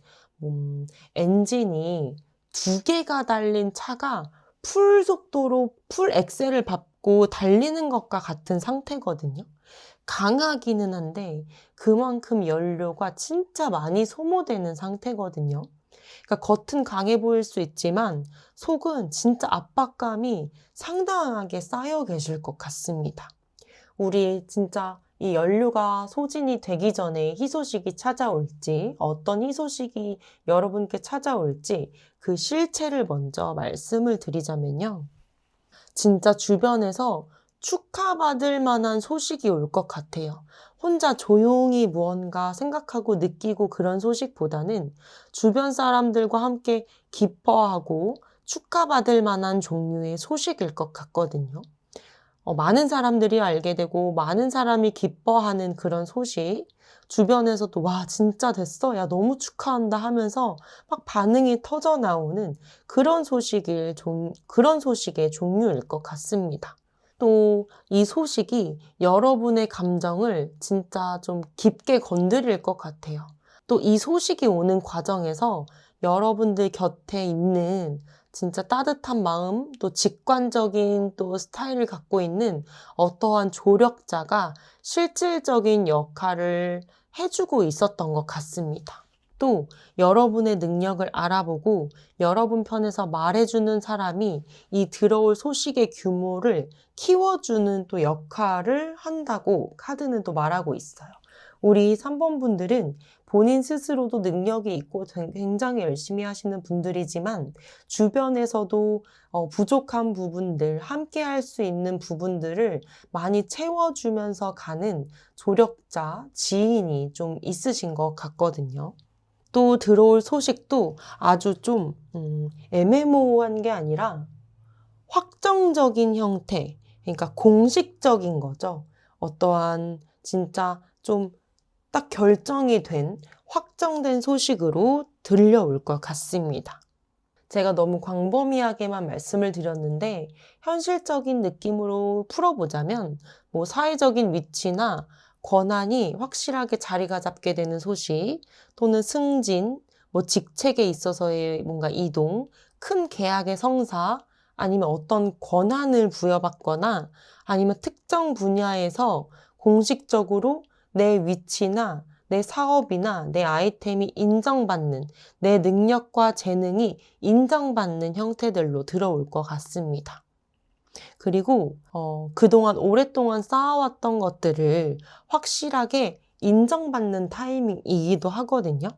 엔진이 두 개가 달린 차가 풀 속도로 풀 엑셀을 밟고 달리는 것과 같은 상태거든요. 강하기는 한데 그만큼 연료가 진짜 많이 소모되는 상태거든요. 그러니까 겉은 강해 보일 수 있지만 속은 진짜 압박감이 상당하게 쌓여 계실 것 같습니다. 우리 진짜 이 연료가 소진이 되기 전에 희소식이 찾아올지, 어떤 희소식이 여러분께 찾아올지 그 실체를 먼저 말씀을 드리자면요. 진짜 주변에서 축하받을 만한 소식이 올 것 같아요. 혼자 조용히 무언가 생각하고 느끼고 그런 소식보다는 주변 사람들과 함께 기뻐하고 축하받을 만한 종류의 소식일 것 같거든요. 많은 사람들이 알게 되고 많은 사람이 기뻐하는 그런 소식, 주변에서도 와, 진짜 됐어. 야, 너무 축하한다 하면서 막 반응이 터져 나오는 그런 소식의 종류일 것 같습니다. 또 이 소식이 여러분의 감정을 진짜 좀 깊게 건드릴 것 같아요. 또 이 소식이 오는 과정에서 여러분들 곁에 있는 진짜 따뜻한 마음, 또 직관적인 또 스타일을 갖고 있는 어떠한 조력자가 실질적인 역할을 해주고 있었던 것 같습니다. 또 여러분의 능력을 알아보고 여러분 편에서 말해주는 사람이 이 들어올 소식의 규모를 키워주는 또 역할을 한다고 카드는 또 말하고 있어요. 우리 3번 분들은 본인 스스로도 능력이 있고 굉장히 열심히 하시는 분들이지만 주변에서도 부족한 부분들, 함께 할 수 있는 부분들을 많이 채워주면서 가는 조력자, 지인이 좀 있으신 것 같거든요. 또 들어올 소식도 아주 좀 애매모호한 게 아니라 확정적인 형태, 그러니까 공식적인 거죠. 어떠한 진짜 좀 딱 결정이 된 확정된 소식으로 들려올 것 같습니다. 제가 너무 광범위하게만 말씀을 드렸는데 현실적인 느낌으로 풀어보자면 뭐 사회적인 위치나 권한이 확실하게 자리가 잡게 되는 소식 또는 승진, 뭐 직책에 있어서의 뭔가 이동, 큰 계약의 성사 아니면 어떤 권한을 부여받거나 아니면 특정 분야에서 공식적으로 내 위치나 내 사업이나 내 아이템이 인정받는 내 능력과 재능이 인정받는 형태들로 들어올 것 같습니다. 그리고 그동안 오랫동안 쌓아왔던 것들을 확실하게 인정받는 타이밍이기도 하거든요.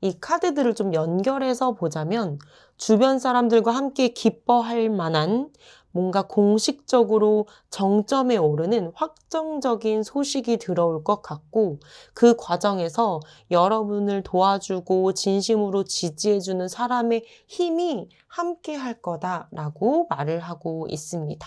이 카드들을 좀 연결해서 보자면 주변 사람들과 함께 기뻐할 만한 뭔가 공식적으로 정점에 오르는 확정적인 소식이 들어올 것 같고 그 과정에서 여러분을 도와주고 진심으로 지지해주는 사람의 힘이 함께 할 거다라고 말을 하고 있습니다.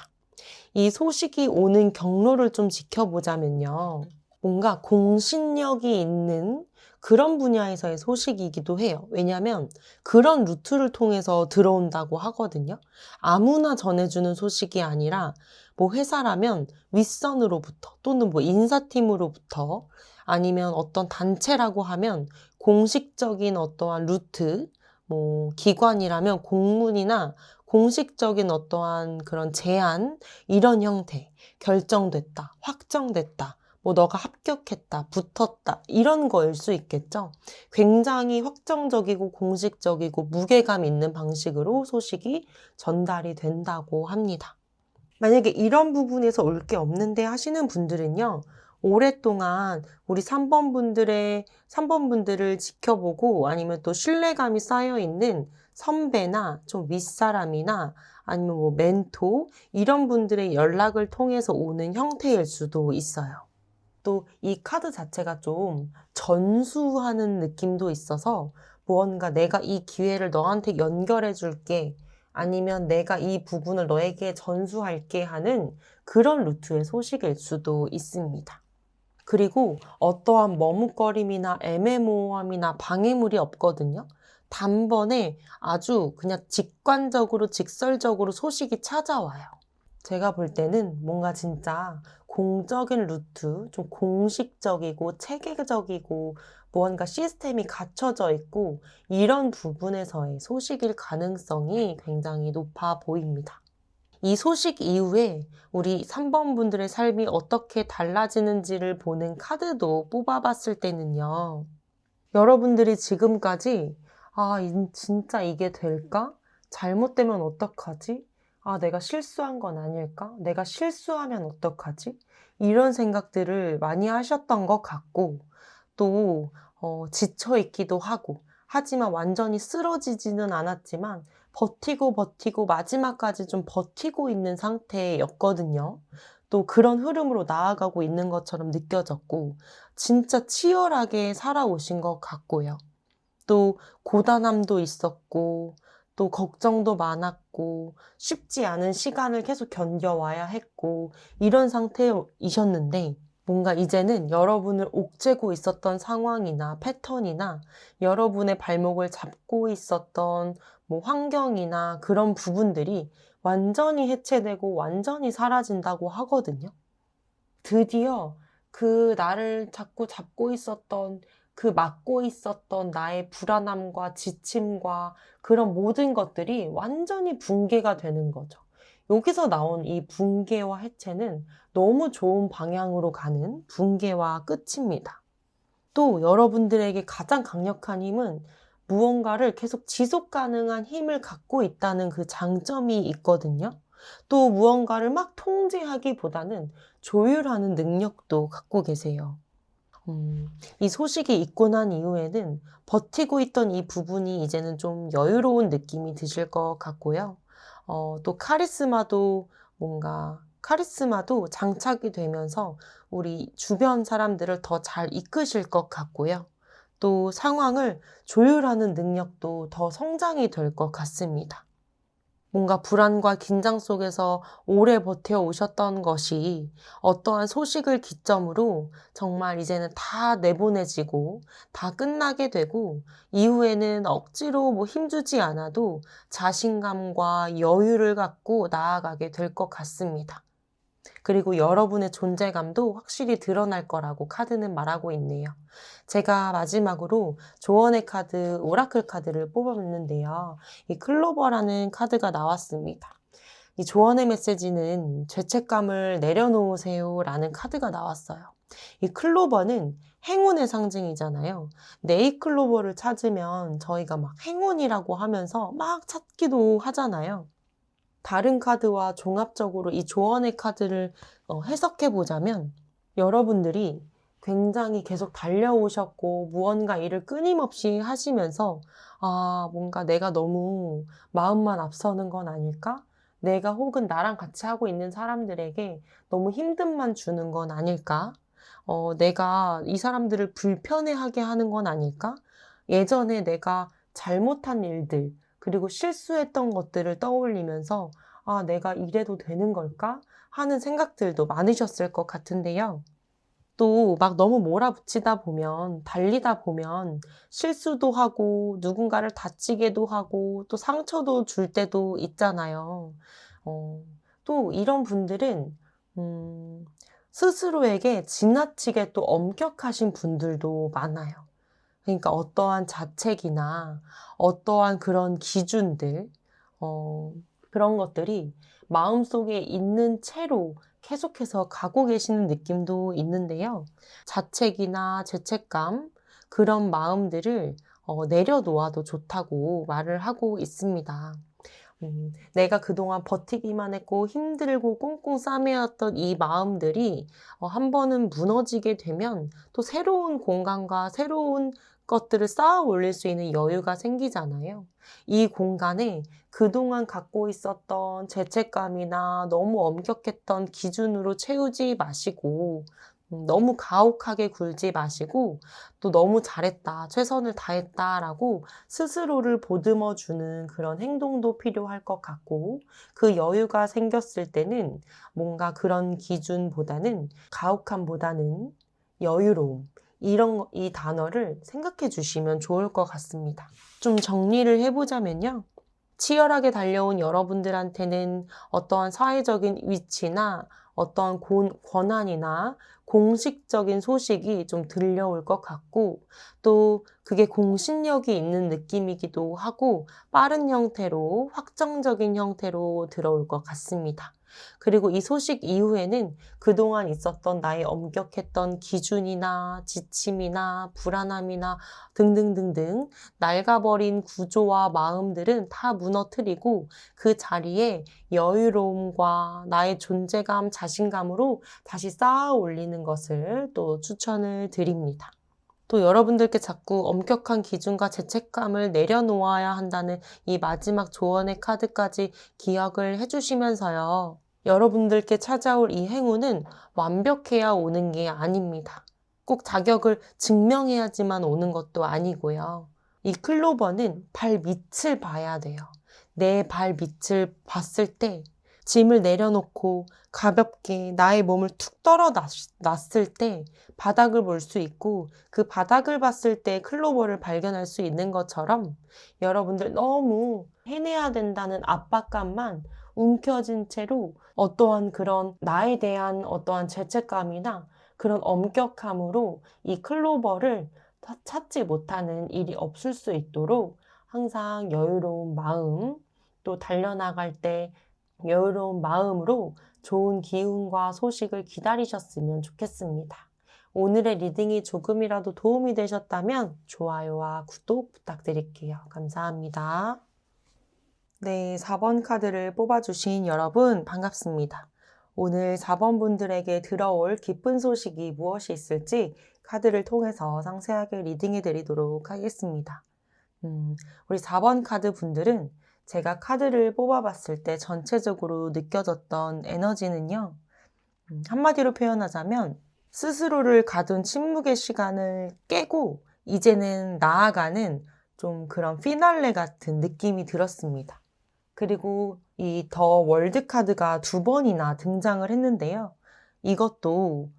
이 소식이 오는 경로를 좀 지켜보자면요. 뭔가 공신력이 있는 그런 분야에서의 소식이기도 해요. 왜냐하면 그런 루트를 통해서 들어온다고 하거든요. 아무나 전해주는 소식이 아니라 뭐 회사라면 윗선으로부터 또는 뭐 인사팀으로부터 아니면 어떤 단체라고 하면 공식적인 어떠한 루트, 뭐 기관이라면 공문이나 공식적인 어떠한 그런 제안, 이런 형태, 결정됐다, 확정됐다, 뭐 너가 합격했다, 붙었다 이런 거일 수 있겠죠. 굉장히 확정적이고 공식적이고 무게감 있는 방식으로 소식이 전달이 된다고 합니다. 만약에 이런 부분에서 올 게 없는데 하시는 분들은요. 오랫동안 우리 3번 분들을 지켜보고 아니면 또 신뢰감이 쌓여 있는 선배나 좀 윗사람이나 아니면 뭐 멘토 이런 분들의 연락을 통해서 오는 형태일 수도 있어요. 또 이 카드 자체가 좀 전수하는 느낌도 있어서 무언가 내가 이 기회를 너한테 연결해 줄게 아니면 내가 이 부분을 너에게 전수할게 하는 그런 루트의 소식일 수도 있습니다. 그리고 어떠한 머뭇거림이나 애매모호함이나 방해물이 없거든요. 단번에 아주 그냥 직관적으로 직설적으로 소식이 찾아와요. 제가 볼 때는 뭔가 진짜 공적인 루트, 좀 공식적이고 체계적이고 무언가 시스템이 갖춰져 있고 이런 부분에서의 소식일 가능성이 굉장히 높아 보입니다. 이 소식 이후에 우리 3번 분들의 삶이 어떻게 달라지는지를 보는 카드도 뽑아봤을 때는요. 여러분들이 지금까지 아, 진짜 이게 될까? 잘못되면 어떡하지? 아, 내가 실수한 건 아닐까? 내가 실수하면 어떡하지? 이런 생각들을 많이 하셨던 것 같고, 또, 지쳐 있기도 하고, 하지만 완전히 쓰러지지는 않았지만, 버티고 마지막까지 좀 버티고 있는 상태였거든요. 또 그런 흐름으로 나아가고 있는 것처럼 느껴졌고, 진짜 치열하게 살아오신 것 같고요. 또 고단함도 있었고, 또 걱정도 많았고, 쉽지 않은 시간을 계속 견뎌와야 했고, 이런 상태이셨는데, 뭔가 이제는 여러분을 옥죄고 있었던 상황이나 패턴이나 여러분의 발목을 잡고 있었던 뭐 환경이나 그런 부분들이 완전히 해체되고 완전히 사라진다고 하거든요. 드디어 그 나를 자꾸 잡고 있었던 그 막고 있었던 나의 불안함과 지침과 그런 모든 것들이 완전히 붕괴가 되는 거죠. 여기서 나온 이 붕괴와 해체는 너무 좋은 방향으로 가는 붕괴와 끝입니다. 또 여러분들에게 가장 강력한 힘은 무언가를 계속 지속 가능한 힘을 갖고 있다는 그 장점이 있거든요. 또 무언가를 막 통제하기보다는 조율하는 능력도 갖고 계세요. 이 소식이 있고 난 이후에는 버티고 있던 이 부분이 이제는 좀 여유로운 느낌이 드실 것 같고요. 또 카리스마도 장착이 되면서 우리 주변 사람들을 더 잘 이끄실 것 같고요. 또 상황을 조율하는 능력도 더 성장이 될 것 같습니다. 뭔가 불안과 긴장 속에서 오래 버텨오셨던 것이 어떠한 소식을 기점으로 정말 이제는 다 내보내지고 다 끝나게 되고 이후에는 억지로 뭐 힘주지 않아도 자신감과 여유를 갖고 나아가게 될 것 같습니다. 그리고 여러분의 존재감도 확실히 드러날 거라고 카드는 말하고 있네요. 제가 마지막으로 조언의 카드, 오라클 카드를 뽑아봤는데요. 이 클로버라는 카드가 나왔습니다. 이 조언의 메시지는 죄책감을 내려놓으세요 라는 카드가 나왔어요. 이 클로버는 행운의 상징이잖아요. 네잎클로버를 찾으면 저희가 막 행운이라고 하면서 막 찾기도 하잖아요. 다른 카드와 종합적으로 이 조언의 카드를 해석해 보자면 여러분들이 굉장히 계속 달려오셨고 무언가 일을 끊임없이 하시면서 아, 뭔가 내가 너무 마음만 앞서는 건 아닐까? 내가 혹은 나랑 같이 하고 있는 사람들에게 너무 힘듦만 주는 건 아닐까? 내가 이 사람들을 불편해하게 하는 건 아닐까? 예전에 내가 잘못한 일들, 그리고 실수했던 것들을 떠올리면서 아, 내가 이래도 되는 걸까? 하는 생각들도 많으셨을 것 같은데요. 또 막 너무 몰아붙이다 보면, 달리다 보면 실수도 하고 누군가를 다치게도 하고 또 상처도 줄 때도 있잖아요. 어, 또 이런 분들은 스스로에게 지나치게 또 엄격하신 분들도 많아요. 그러니까 어떠한 자책이나 어떠한 그런 기준들, 그런 것들이 마음속에 있는 채로 계속해서 가고 계시는 느낌도 있는데요. 자책이나 죄책감, 그런 마음들을 내려놓아도 좋다고 말을 하고 있습니다. 내가 그동안 버티기만 했고 힘들고 꽁꽁 싸매었던 이 마음들이 한 번은 무너지게 되면 또 새로운 공간과 새로운 것들을 쌓아 올릴 수 있는 여유가 생기잖아요. 이 공간에 그동안 갖고 있었던 죄책감이나 너무 엄격했던 기준으로 채우지 마시고 너무 가혹하게 굴지 마시고 또 너무 잘했다, 최선을 다했다라고 스스로를 보듬어주는 그런 행동도 필요할 것 같고 그 여유가 생겼을 때는 뭔가 그런 기준보다는 가혹함보다는 여유로움 이 단어를 생각해 주시면 좋을 것 같습니다. 좀 정리를 해보자면요. 치열하게 달려온 여러분들한테는 어떠한 사회적인 위치나 어떠한 권한이나 공식적인 소식이 좀 들려올 것 같고 또 그게 공신력이 있는 느낌이기도 하고 빠른 형태로 확정적인 형태로 들어올 것 같습니다. 그리고 이 소식 이후에는 그동안 있었던 나의 엄격했던 기준이나 지침이나 불안함이나 등등등등 낡아버린 구조와 마음들은 다 무너뜨리고 그 자리에 여유로움과 나의 존재감, 자신감으로 다시 쌓아 올리는 것을 또 추천을 드립니다. 또 여러분들께 자꾸 엄격한 기준과 죄책감을 내려놓아야 한다는 이 마지막 조언의 카드까지 기억을 해주시면서요. 여러분들께 찾아올 이 행운은 완벽해야 오는 게 아닙니다. 꼭 자격을 증명해야지만 오는 것도 아니고요. 이 클로버는 발 밑을 봐야 돼요. 내 발 밑을 봤을 때 짐을 내려놓고 가볍게 나의 몸을 툭 떨어 놨을 때 바닥을 볼 수 있고 그 바닥을 봤을 때 클로버를 발견할 수 있는 것처럼 여러분들 너무 해내야 된다는 압박감만 움켜쥔 채로 어떠한 그런 나에 대한 어떠한 죄책감이나 그런 엄격함으로 이 클로버를 찾지 못하는 일이 없을 수 있도록 항상 여유로운 마음, 또 달려나갈 때 여유로운 마음으로 좋은 기운과 소식을 기다리셨으면 좋겠습니다. 오늘의 리딩이 조금이라도 도움이 되셨다면 좋아요와 구독 부탁드릴게요. 감사합니다. 네, 4번 카드를 뽑아주신 여러분 반갑습니다. 오늘 4번 분들에게 들어올 기쁜 소식이 무엇이 있을지 카드를 통해서 상세하게 리딩해 드리도록 하겠습니다. 우리 4번 카드 분들은 제가 카드를 뽑아봤을 때 전체적으로 느껴졌던 에너지는요. 한마디로 표현하자면 스스로를 가둔 침묵의 시간을 깨고 이제는 나아가는 좀 그런 피날레 같은 느낌이 들었습니다. 그리고 이 더 월드 카드가 2번이나 등장을 했는데요. 이것도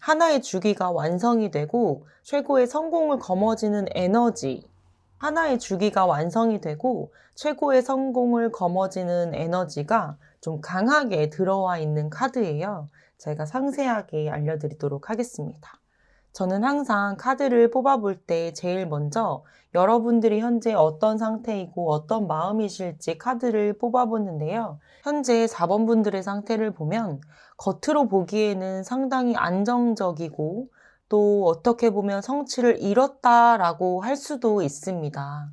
하나의 주기가 완성이 되고 최고의 성공을 거머쥐는 에너지, 하나의 주기가 완성이 되고 최고의 성공을 거머쥐는 에너지가 좀 강하게 들어와 있는 카드예요. 제가 상세하게 알려드리도록 하겠습니다. 저는 항상 카드를 뽑아볼 때 제일 먼저 여러분들이 현재 어떤 상태이고 어떤 마음이실지 카드를 뽑아보는데요. 현재 4번 분들의 상태를 보면 겉으로 보기에는 상당히 안정적이고 또 어떻게 보면 성취를 이뤘다라고 할 수도 있습니다.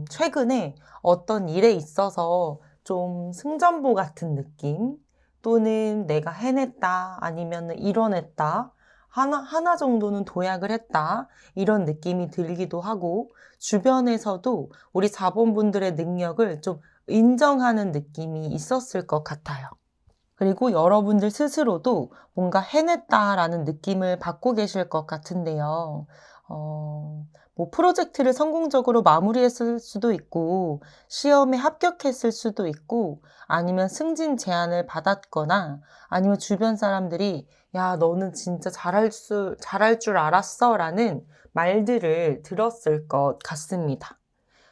최근에 어떤 일에 있어서 좀 승전보 같은 느낌 또는 내가 해냈다 아니면 이뤄냈다 하나 정도는 도약을 했다 이런 느낌이 들기도 하고 주변에서도 우리 4번 분들의 능력을 좀 인정하는 느낌이 있었을 것 같아요. 그리고 여러분들 스스로도 뭔가 해냈다라는 느낌을 받고 계실 것 같은데요. 뭐 프로젝트를 성공적으로 마무리했을 수도 있고, 시험에 합격했을 수도 있고, 아니면 승진 제안을 받았거나, 아니면 주변 사람들이, 야, 너는 진짜 잘할 줄 알았어 라는 말들을 들었을 것 같습니다.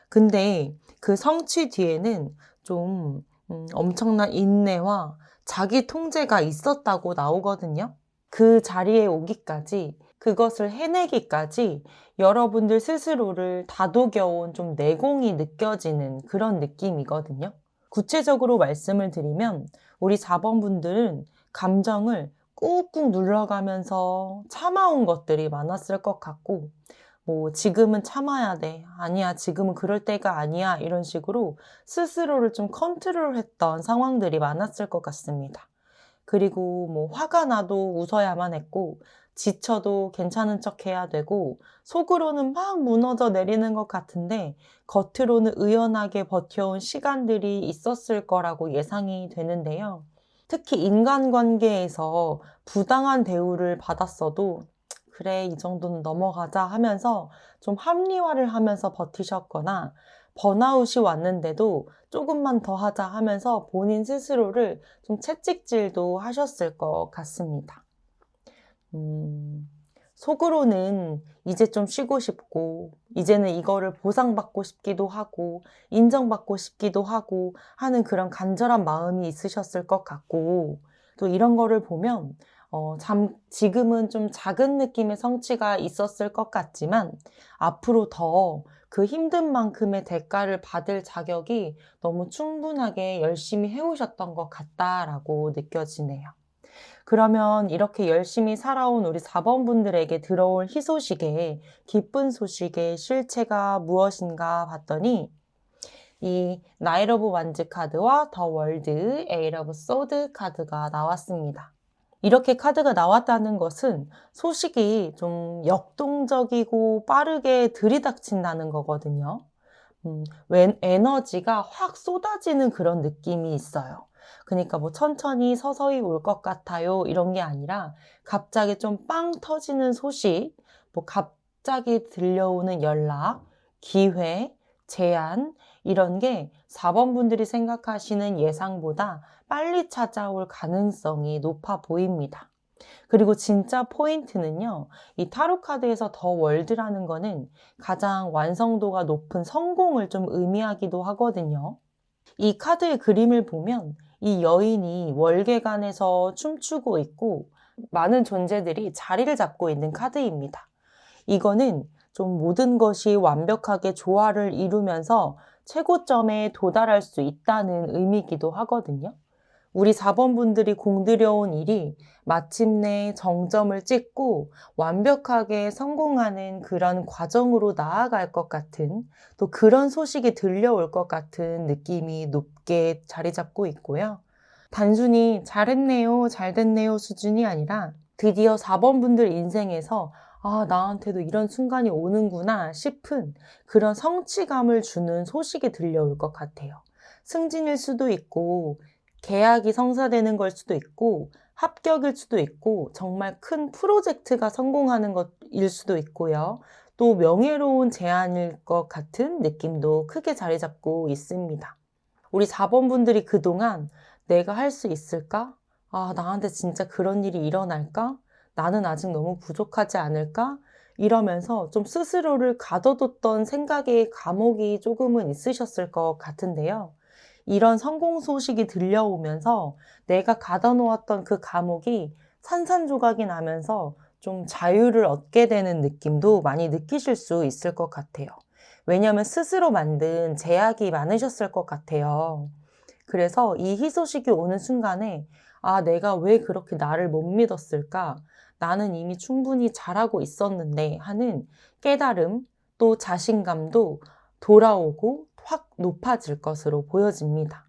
근데 그 성취 뒤에는 좀 엄청난 인내와 자기 통제가 있었다고 나오거든요. 그 자리에 오기까지, 그것을 해내기까지 여러분들 스스로를 다독여온 좀 내공이 느껴지는 그런 느낌이거든요. 구체적으로 말씀을 드리면 우리 4번 분들은 감정을 꾹꾹 눌러가면서 참아온 것들이 많았을 것 같고 뭐 지금은 참아야 돼. 아니야, 지금은 그럴 때가 아니야. 이런 식으로 스스로를 좀 컨트롤했던 상황들이 많았을 것 같습니다. 그리고 뭐 화가 나도 웃어야만 했고 지쳐도 괜찮은 척 해야 되고 속으로는 막 무너져 내리는 것 같은데 겉으로는 의연하게 버텨온 시간들이 있었을 거라고 예상이 되는데요. 특히 인간관계에서 부당한 대우를 받았어도 그래, 이 정도는 넘어가자 하면서 좀 합리화를 하면서 버티셨거나 번아웃이 왔는데도 조금만 더 하자 하면서 본인 스스로를 좀 채찍질도 하셨을 것 같습니다. 속으로는 이제 좀 쉬고 싶고 이제는 이거를 보상받고 싶기도 하고 인정받고 싶기도 하고 하는 그런 간절한 마음이 있으셨을 것 같고 또 이런 거를 보면 지금은 좀 작은 느낌의 성취가 있었을 것 같지만 앞으로 더 그 힘든 만큼의 대가를 받을 자격이 너무 충분하게 열심히 해오셨던 것 같다라고 느껴지네요. 그러면 이렇게 열심히 살아온 우리 4번 분들에게 들어올 희소식의 기쁜 소식의 실체가 무엇인가 봤더니 이 나이트 오브 완즈 카드와 더 월드 에잇 오브 소드 카드가 나왔습니다. 이렇게 카드가 나왔다는 것은 소식이 좀 역동적이고 빠르게 들이닥친다는 거거든요. 에너지가 확 쏟아지는 그런 느낌이 있어요. 그러니까 뭐 천천히 서서히 올 것 같아요 이런 게 아니라 갑자기 좀 빵 터지는 소식, 뭐 갑자기 들려오는 연락, 기회, 제안 이런 게 4번 분들이 생각하시는 예상보다 빨리 찾아올 가능성이 높아 보입니다. 그리고 진짜 포인트는요, 이 타로 카드에서 더 월드라는 거는 가장 완성도가 높은 성공을 좀 의미하기도 하거든요. 이 카드의 그림을 보면 이 여인이 월계관에서 춤추고 있고 많은 존재들이 자리를 잡고 있는 카드입니다. 이거는 좀 모든 것이 완벽하게 조화를 이루면서 최고점에 도달할 수 있다는 의미이기도 하거든요. 우리 4번 분들이 공들여온 일이 마침내 정점을 찍고 완벽하게 성공하는 그런 과정으로 나아갈 것 같은 또 그런 소식이 들려올 것 같은 느낌이 높게 자리 잡고 있고요. 단순히 잘했네요, 잘됐네요 수준이 아니라 드디어 4번 분들 인생에서 아, 나한테도 이런 순간이 오는구나 싶은 그런 성취감을 주는 소식이 들려올 것 같아요. 승진일 수도 있고 계약이 성사되는 걸 수도 있고 합격일 수도 있고 정말 큰 프로젝트가 성공하는 것일 수도 있고요. 또 명예로운 제안일 것 같은 느낌도 크게 자리 잡고 있습니다. 우리 4번 분들이 그동안 내가 할 수 있을까? 아, 나한테 진짜 그런 일이 일어날까? 나는 아직 너무 부족하지 않을까? 이러면서 좀 스스로를 가둬뒀던 생각의 감옥이 조금은 있으셨을 것 같은데요. 이런 성공 소식이 들려오면서 내가 가둬놓았던 그 감옥이 산산조각이 나면서 좀 자유를 얻게 되는 느낌도 많이 느끼실 수 있을 것 같아요. 왜냐하면 스스로 만든 제약이 많으셨을 것 같아요. 그래서 이 희소식이 오는 순간에 아, 내가 왜 그렇게 나를 못 믿었을까? 나는 이미 충분히 잘하고 있었는데 하는 깨달음 또 자신감도 돌아오고 확 높아질 것으로 보여집니다.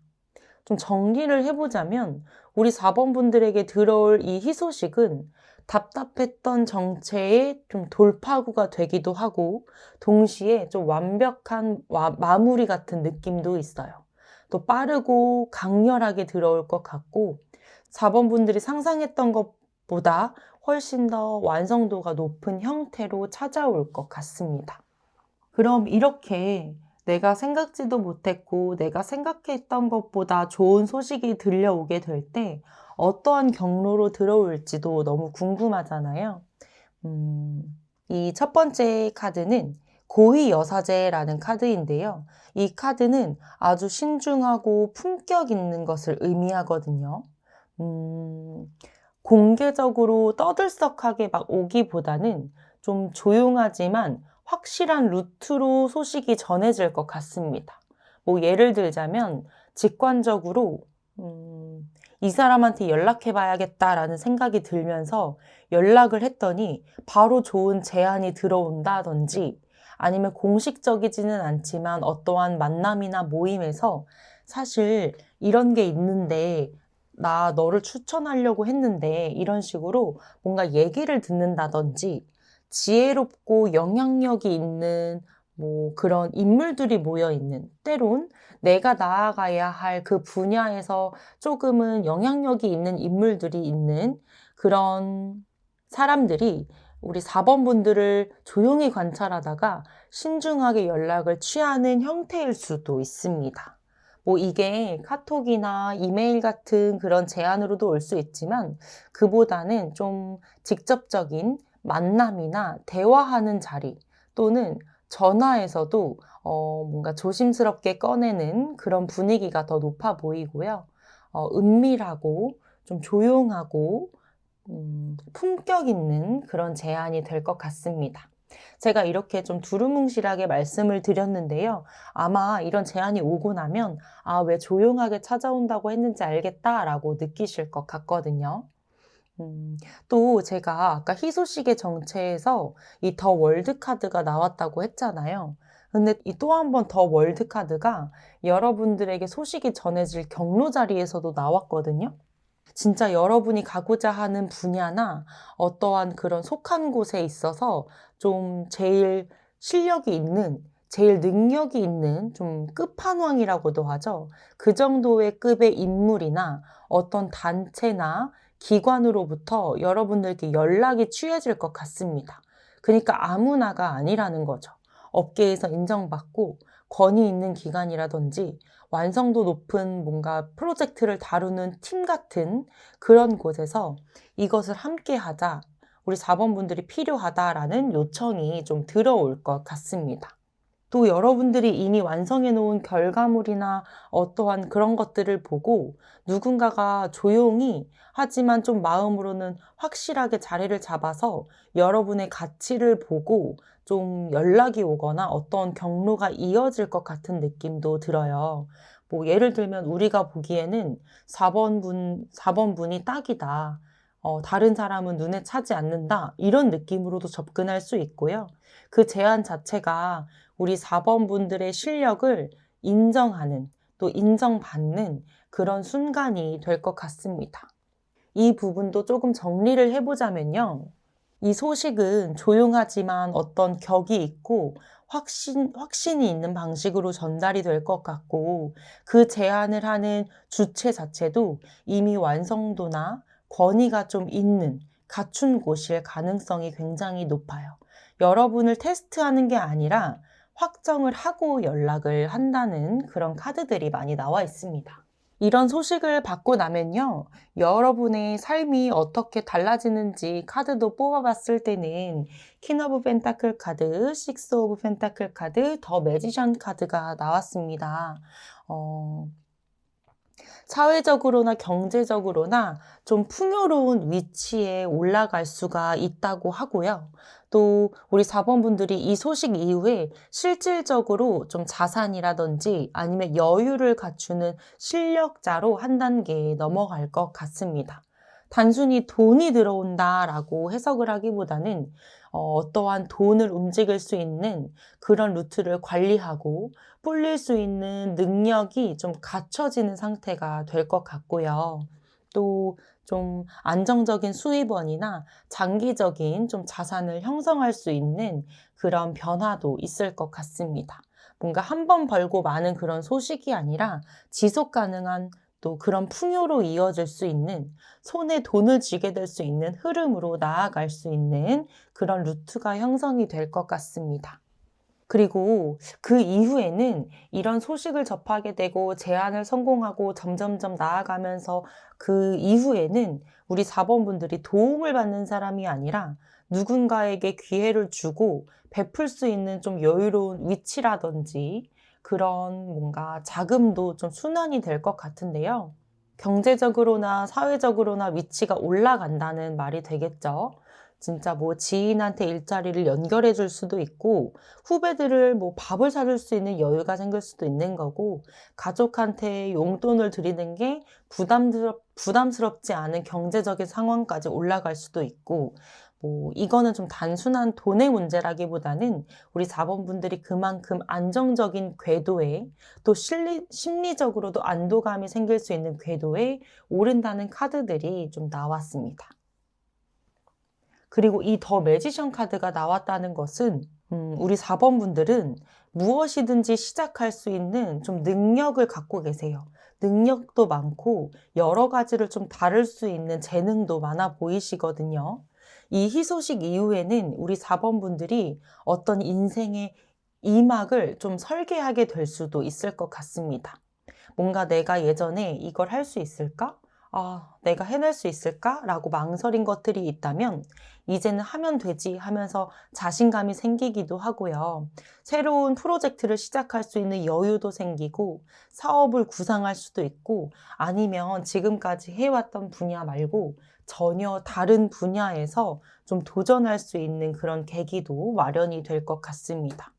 좀 정리를 해보자면 우리 4번 분들에게 들어올 이 희소식은 답답했던 정체의 좀 돌파구가 되기도 하고 동시에 좀 완벽한 마무리 같은 느낌도 있어요. 또 빠르고 강렬하게 들어올 것 같고 4번 분들이 상상했던 것보다 훨씬 더 완성도가 높은 형태로 찾아올 것 같습니다. 그럼 이렇게 내가 생각지도 못했고 내가 생각했던 것보다 좋은 소식이 들려오게 될 때 어떠한 경로로 들어올지도 너무 궁금하잖아요. 이 첫 번째 카드는 고위여사제라는 카드인데요. 이 카드는 아주 신중하고 품격 있는 것을 의미하거든요. 공개적으로 떠들썩하게 막 오기보다는 좀 조용하지만 확실한 루트로 소식이 전해질 것 같습니다. 뭐 예를 들자면 직관적으로 이 사람한테 연락해 봐야겠다라는 생각이 들면서 연락을 했더니 바로 좋은 제안이 들어온다든지 아니면 공식적이지는 않지만 어떠한 만남이나 모임에서 사실 이런 게 있는데 나 너를 추천하려고 했는데 이런 식으로 뭔가 얘기를 듣는다든지 지혜롭고 영향력이 있는 뭐 그런 인물들이 모여 있는 때론 내가 나아가야 할 그 분야에서 조금은 영향력이 있는 인물들이 있는 그런 사람들이 우리 4번 분들을 조용히 관찰하다가 신중하게 연락을 취하는 형태일 수도 있습니다. 뭐 이게 카톡이나 이메일 같은 그런 제안으로도 올 수 있지만 그보다는 좀 직접적인 만남이나 대화하는 자리 또는 전화에서도 뭔가 조심스럽게 꺼내는 그런 분위기가 더 높아 보이고요. 은밀하고 좀 조용하고 품격 있는 그런 제안이 될 것 같습니다. 제가 이렇게 좀 두루뭉실하게 말씀을 드렸는데요. 아마 이런 제안이 오고 나면 왜 조용하게 찾아온다고 했는지 알겠다라고 느끼실 것 같거든요. 또 제가 아까 희소식의 정체에서 이 더 월드 카드가 나왔다고 했잖아요. 근데 이 또 한 번 더 월드 카드가 여러분들에게 소식이 전해질 경로 자리에서도 나왔거든요. 진짜 여러분이 가고자 하는 분야나 어떠한 그런 속한 곳에 있어서 좀 제일 실력이 있는, 제일 능력이 있는 좀 끝판왕이라고도 하죠. 그 정도의 급의 인물이나 어떤 단체나 기관으로부터 여러분들께 연락이 취해질 것 같습니다. 그러니까 아무나가 아니라는 거죠. 업계에서 인정받고 권위 있는 기관이라든지 완성도 높은 뭔가 프로젝트를 다루는 팀 같은 그런 곳에서 이것을 함께 하자, 우리 4번 분들이 필요하다라는 요청이 좀 들어올 것 같습니다. 또 여러분들이 이미 완성해 놓은 결과물이나 어떠한 그런 것들을 보고 누군가가 조용히 하지만 좀 마음으로는 확실하게 자리를 잡아서 여러분의 가치를 보고 좀 연락이 오거나 어떤 경로가 이어질 것 같은 느낌도 들어요. 뭐 예를 들면 우리가 보기에는 4번 분이 딱이다. 다른 사람은 눈에 차지 않는다. 이런 느낌으로도 접근할 수 있고요. 그 제안 자체가 우리 4번 분들의 실력을 인정하는, 또 인정받는 그런 순간이 될 것 같습니다. 이 부분도 조금 정리를 해보자면요. 이 소식은 조용하지만 어떤 격이 있고 확신이 있는 방식으로 전달이 될 것 같고, 그 제안을 하는 주체 자체도 이미 완성도나 권위가 좀 있는, 갖춘 곳일 가능성이 굉장히 높아요. 여러분을 테스트하는 게 아니라 확정을 하고 연락을 한다는 그런 카드들이 많이 나와 있습니다. 이런 소식을 받고 나면요, 여러분의 삶이 어떻게 달라지는지 카드도 뽑아봤을 때는 퀸 오브 펜타클 카드, 식스 오브 펜타클 카드, 더 매지션 카드가 나왔습니다. 사회적으로나 경제적으로나 좀 풍요로운 위치에 올라갈 수가 있다고 하고요. 또 우리 4번 분들이 이 소식 이후에 실질적으로 좀 자산이라든지 아니면 여유를 갖추는 실력자로 한 단계 넘어갈 것 같습니다. 단순히 돈이 들어온다라고 해석을 하기보다는 어떠한 돈을 움직일 수 있는 그런 루트를 관리하고 불릴 수 있는 능력이 좀 갖춰지는 상태가 될 것 같고요. 또 좀 안정적인 수입원이나 장기적인 좀 자산을 형성할 수 있는 그런 변화도 있을 것 같습니다. 뭔가 한 번 벌고 마는 그런 소식이 아니라 지속 가능한 또 그런 풍요로 이어질 수 있는, 손에 돈을 쥐게 될 수 있는 흐름으로 나아갈 수 있는 그런 루트가 형성이 될 것 같습니다. 그리고 그 이후에는 이런 소식을 접하게 되고 제안을 성공하고 점점점 나아가면서 그 이후에는 우리 4번 분들이 도움을 받는 사람이 아니라 누군가에게 기회를 주고 베풀 수 있는 좀 여유로운 위치라든지 그런 뭔가 자금도 좀 순환이 될 것 같은데요. 경제적으로나 사회적으로나 위치가 올라간다는 말이 되겠죠. 진짜 뭐 지인한테 일자리를 연결해 줄 수도 있고, 후배들을 뭐 밥을 사줄 수 있는 여유가 생길 수도 있는 거고, 가족한테 용돈을 드리는 게 부담스럽지 않은 경제적인 상황까지 올라갈 수도 있고, 뭐 이거는 좀 단순한 돈의 문제라기보다는 우리 4번 분들이 그만큼 안정적인 궤도에, 또 심리적으로도 안도감이 생길 수 있는 궤도에 오른다는 카드들이 좀 나왔습니다. 그리고 이 더 매지션 카드가 나왔다는 것은 우리 4번 분들은 무엇이든지 시작할 수 있는 좀 능력을 갖고 계세요. 능력도 많고 여러 가지를 좀 다룰 수 있는 재능도 많아 보이시거든요. 이 희소식 이후에는 우리 4번 분들이 어떤 인생의 이막을 좀 설계하게 될 수도 있을 것 같습니다. 뭔가 내가 예전에 이걸 할 수 있을까? 내가 해낼 수 있을까? 라고 망설인 것들이 있다면 이제는 하면 되지 하면서 자신감이 생기기도 하고요. 새로운 프로젝트를 시작할 수 있는 여유도 생기고 사업을 구상할 수도 있고 아니면 지금까지 해왔던 분야 말고 전혀 다른 분야에서 좀 도전할 수 있는 그런 계기도 마련이 될 것 같습니다.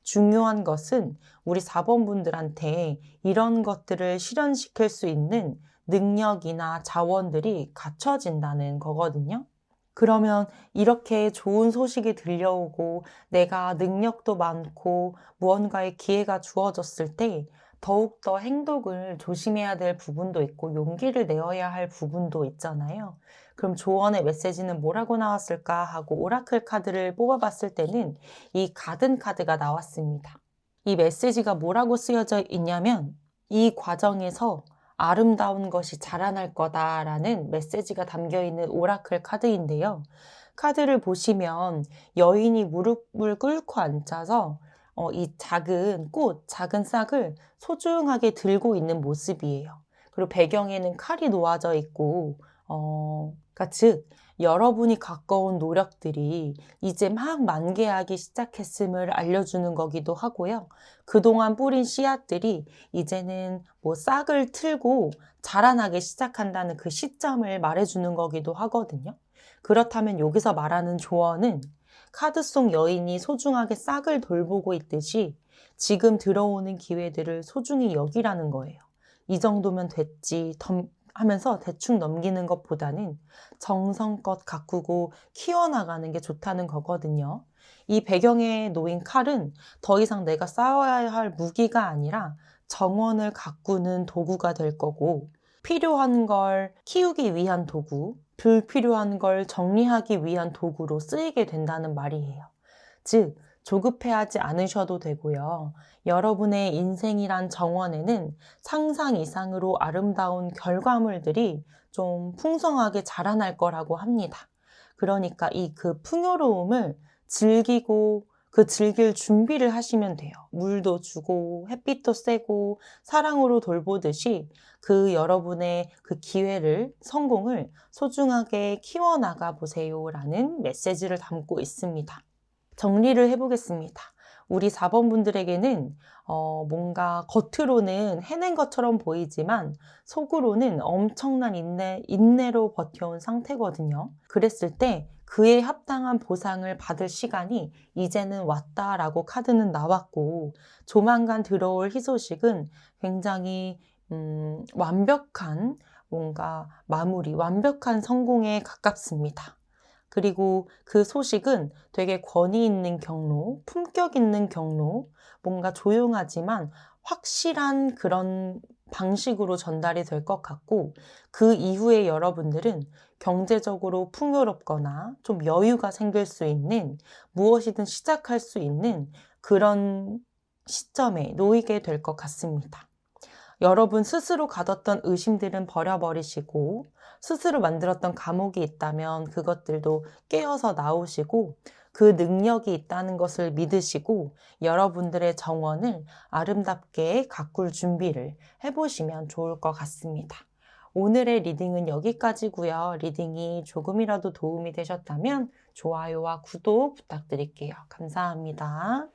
중요한 것은 우리 4번 분들한테 이런 것들을 실현시킬 수 있는 능력이나 자원들이 갖춰진다는 거거든요. 그러면 이렇게 좋은 소식이 들려오고 내가 능력도 많고 무언가의 기회가 주어졌을 때 더욱더 행동을 조심해야 될 부분도 있고 용기를 내어야 할 부분도 있잖아요. 그럼 조언의 메시지는 뭐라고 나왔을까 하고 오라클 카드를 뽑아봤을 때는 이 가든 카드가 나왔습니다. 이 메시지가 뭐라고 쓰여져 있냐면 이 과정에서 아름다운 것이 자라날 거다라는 메시지가 담겨있는 오라클 카드인데요. 카드를 보시면 여인이 무릎을 꿇고 앉아서 이 작은 꽃, 작은 싹을 소중하게 들고 있는 모습이에요. 그리고 배경에는 칼이 놓아져 있고 그러니까 즉 여러분이 갖고 온 노력들이 이제 막 만개하기 시작했음을 알려주는 거기도 하고요. 그동안 뿌린 씨앗들이 이제는 뭐 싹을 틀고 자라나기 시작한다는 그 시점을 말해주는 거기도 하거든요. 그렇다면 여기서 말하는 조언은 카드 속 여인이 소중하게 싹을 돌보고 있듯이 지금 들어오는 기회들을 소중히 여기라는 거예요. 이 정도면 됐지 하면서 대충 넘기는 것보다는 정성껏 가꾸고 키워나가는 게 좋다는 거거든요. 이 배경에 놓인 칼은 더 이상 내가 싸워야 할 무기가 아니라 정원을 가꾸는 도구가 될 거고 필요한 걸 키우기 위한 도구, 불필요한 걸 정리하기 위한 도구로 쓰이게 된다는 말이에요. 즉, 조급해하지 않으셔도 되고요. 여러분의 인생이란 정원에는 상상 이상으로 아름다운 결과물들이 좀 풍성하게 자라날 거라고 합니다. 그러니까 그 풍요로움을 즐기고 즐길 준비를 하시면 돼요. 물도 주고 햇빛도 쐬고 사랑으로 돌보듯이 여러분의 기회를, 성공을 소중하게 키워나가 보세요라는 메시지를 담고 있습니다. 정리를 해보겠습니다. 우리 4번 분들에게는 뭔가 겉으로는 해낸 것처럼 보이지만 속으로는 엄청난 인내로 버텨온 상태거든요. 그랬을 때 그에 합당한 보상을 받을 시간이 이제는 왔다라고 카드는 나왔고 조만간 들어올 희소식은 굉장히 완벽한 뭔가 마무리, 완벽한 성공에 가깝습니다. 그리고 그 소식은 되게 권위 있는 경로, 품격 있는 경로, 뭔가 조용하지만 확실한 그런 방식으로 전달이 될 것 같고 그 이후에 여러분들은 경제적으로 풍요롭거나 좀 여유가 생길 수 있는 무엇이든 시작할 수 있는 그런 시점에 놓이게 될 것 같습니다. 여러분 스스로 가뒀던 의심들은 버려버리시고 스스로 만들었던 감옥이 있다면 그것들도 깨어서 나오시고 그 능력이 있다는 것을 믿으시고 여러분들의 정원을 아름답게 가꿀 준비를 해보시면 좋을 것 같습니다. 오늘의 리딩은 여기까지고요. 리딩이 조금이라도 도움이 되셨다면 좋아요와 구독 부탁드릴게요. 감사합니다.